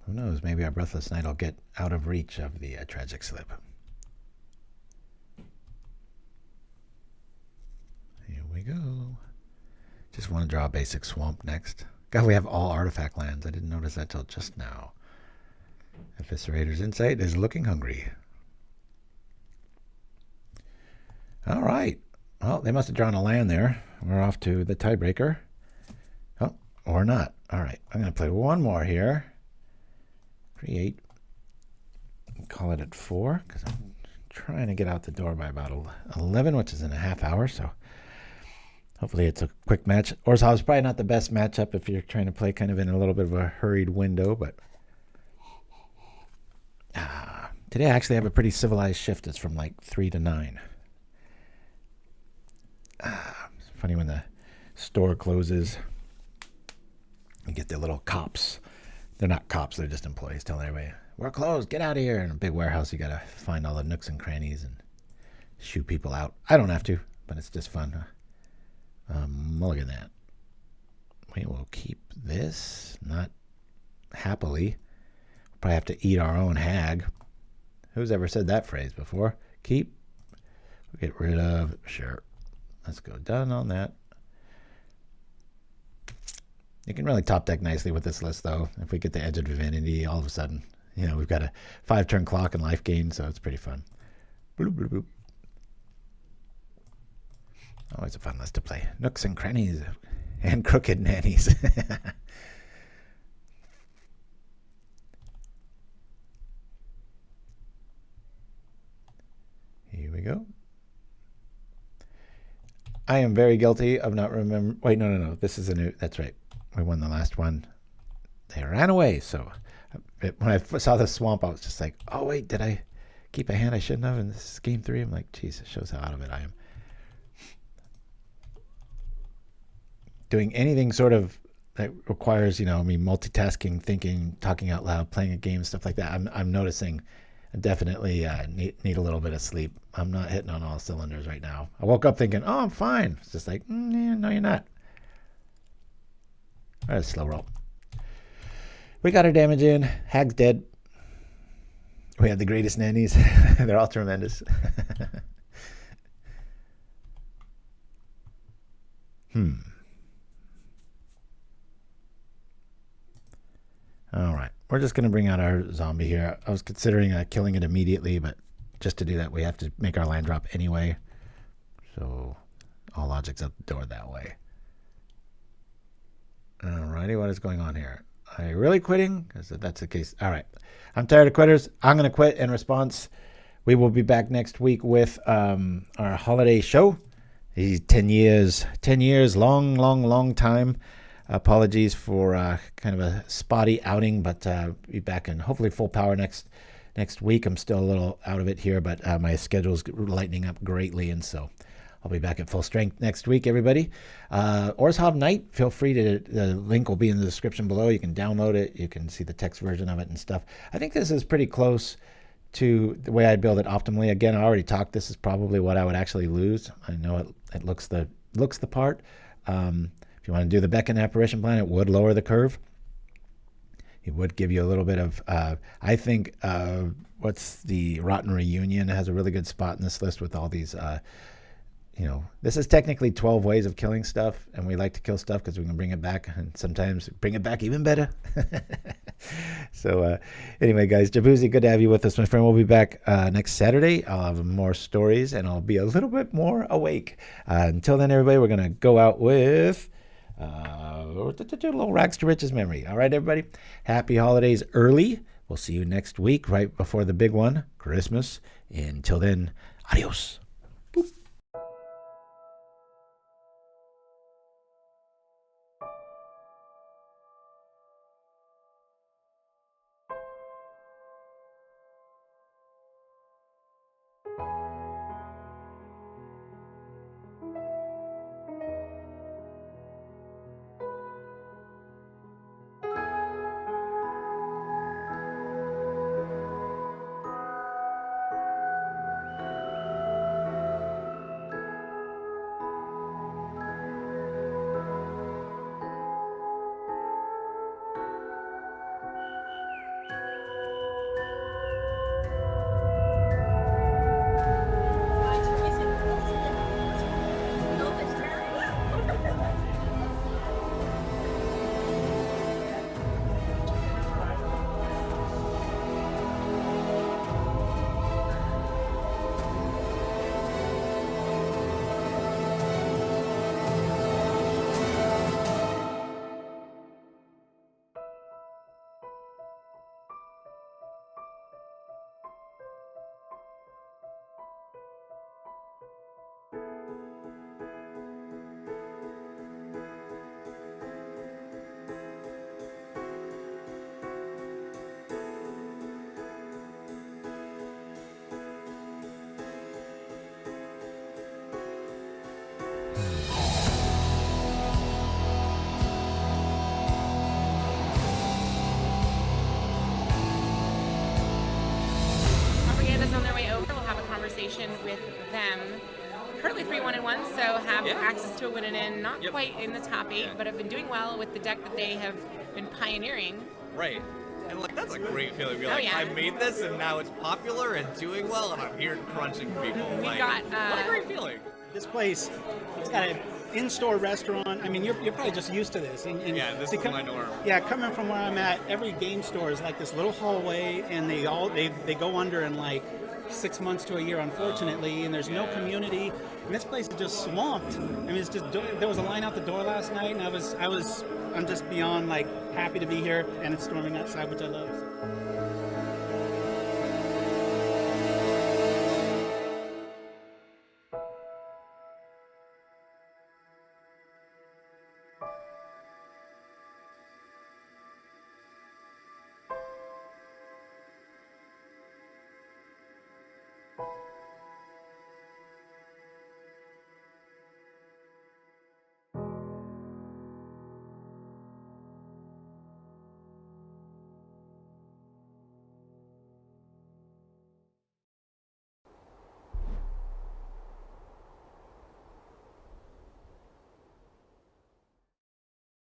Who knows? Maybe our Breathless Knight will get out of reach of the tragic slip. Here we go. Just want to draw a basic swamp next. God, we have all artifact lands. I didn't notice that till just now. Eviscerator's Insight is looking hungry. All right. Well, they must have drawn a land there. We're off to the tiebreaker. Oh, or not. All right. I'm going to play one more here. Create. Call it at 4 because I'm trying to get out the door by about 11, which is in a half hour, so hopefully it's a quick match. Orzhov's probably not the best matchup if you're trying to play kind of in a little bit of a hurried window, but today I actually have a pretty civilized shift. It's from like 3 to 9. It's funny when the store closes, you get the little cops. They're not cops, they're just employees telling everybody, we're closed, get out of here. In a big warehouse, you got to find all the nooks and crannies and shoot people out. I don't have to, but it's just fun. Look at that. We will keep this, not happily. We'll probably have to eat our own hag. Who's ever said that phrase before? Keep, get rid of, sure. Let's go done on that. You can really top deck nicely with this list, though. If we get the Edge of Divinity, all of a sudden, you know, we've got a 5-turn clock and life gain, so it's pretty fun. Bloop, bloop, bloop. Always a fun list to play. Nooks and crannies and crooked nannies. Here we go. I am very guilty of not remember. Wait, no. This is a new. That's right. We won the last one. They ran away. So when I saw the swamp, I was just like, oh, wait, did I keep a hand I shouldn't have? And this is game 3. I'm like, geez, it shows how out of it I am. Doing anything sort of that requires, you know, me multitasking, thinking, talking out loud, playing a game, stuff like that. I'm noticing I definitely need a little bit of sleep. I'm not hitting on all cylinders right now. I woke up thinking, oh, I'm fine. It's just like, yeah, no, you're not. All right, slow roll. We got our damage in. Hag's dead. We have the greatest nannies. They're all tremendous. All right. We're just going to bring out our zombie here. I was considering killing it immediately, but just to do that, we have to make our land drop anyway. So all logic's out the door that way. Alrighty, what is going on here? Are you really quitting? Because that's the case. All right. I'm tired of quitters. I'm going to quit in response. We will be back next week with our holiday show. These 10 years, long time. Apologies for kind of a spotty outing, but be back in hopefully full power next week. I'm still a little out of it here, but my schedule's lightening up greatly, and so I'll be back at full strength next week, everybody. Orzhov Knight, feel free to, the link will be in the description below. You can download it. You can see the text version of it and stuff. I think this is pretty close to the way I'd build it optimally. Again, I already talked. This is probably what I would actually lose. I know it looks the part. If you want to do the Beckon Apparition plan, it would lower the curve. It would give you a little bit of, I think, what's the Rotten Reunion has a really good spot in this list with all these, this is technically 12 ways of killing stuff, and we like to kill stuff because we can bring it back, and sometimes bring it back even better. So anyway, guys, Jaboozy, good to have you with us, my friend. We'll be back next Saturday. I'll have more stories, and I'll be a little bit more awake. Until then, everybody, we're going to go out with a little Rags to Riches memory. All right, everybody. Happy holidays early. We'll see you next week, right before the big one, Christmas. Until then, adios. affiliation with them. Currently 3-1-1, so have access to a win and in. Not quite in the top 8, but have been doing well with the deck that they have been pioneering. Right. And like that's a great feeling. Be Oh, like, yeah. I made this and now it's popular and doing well and I'm here crunching people. We've Like, got, what a great feeling. This place, it's got an in-store restaurant. I mean, you're probably just used to this. And Yeah, this is my norm. Yeah, coming from where I'm at, every game store is like this little hallway, and they go under in like 6 months to a year, unfortunately, and there's no community. And this place is just swamped. I mean, it's just there was a line out the door last night, and I'm just beyond like happy to be here, and it's storming outside, which I love.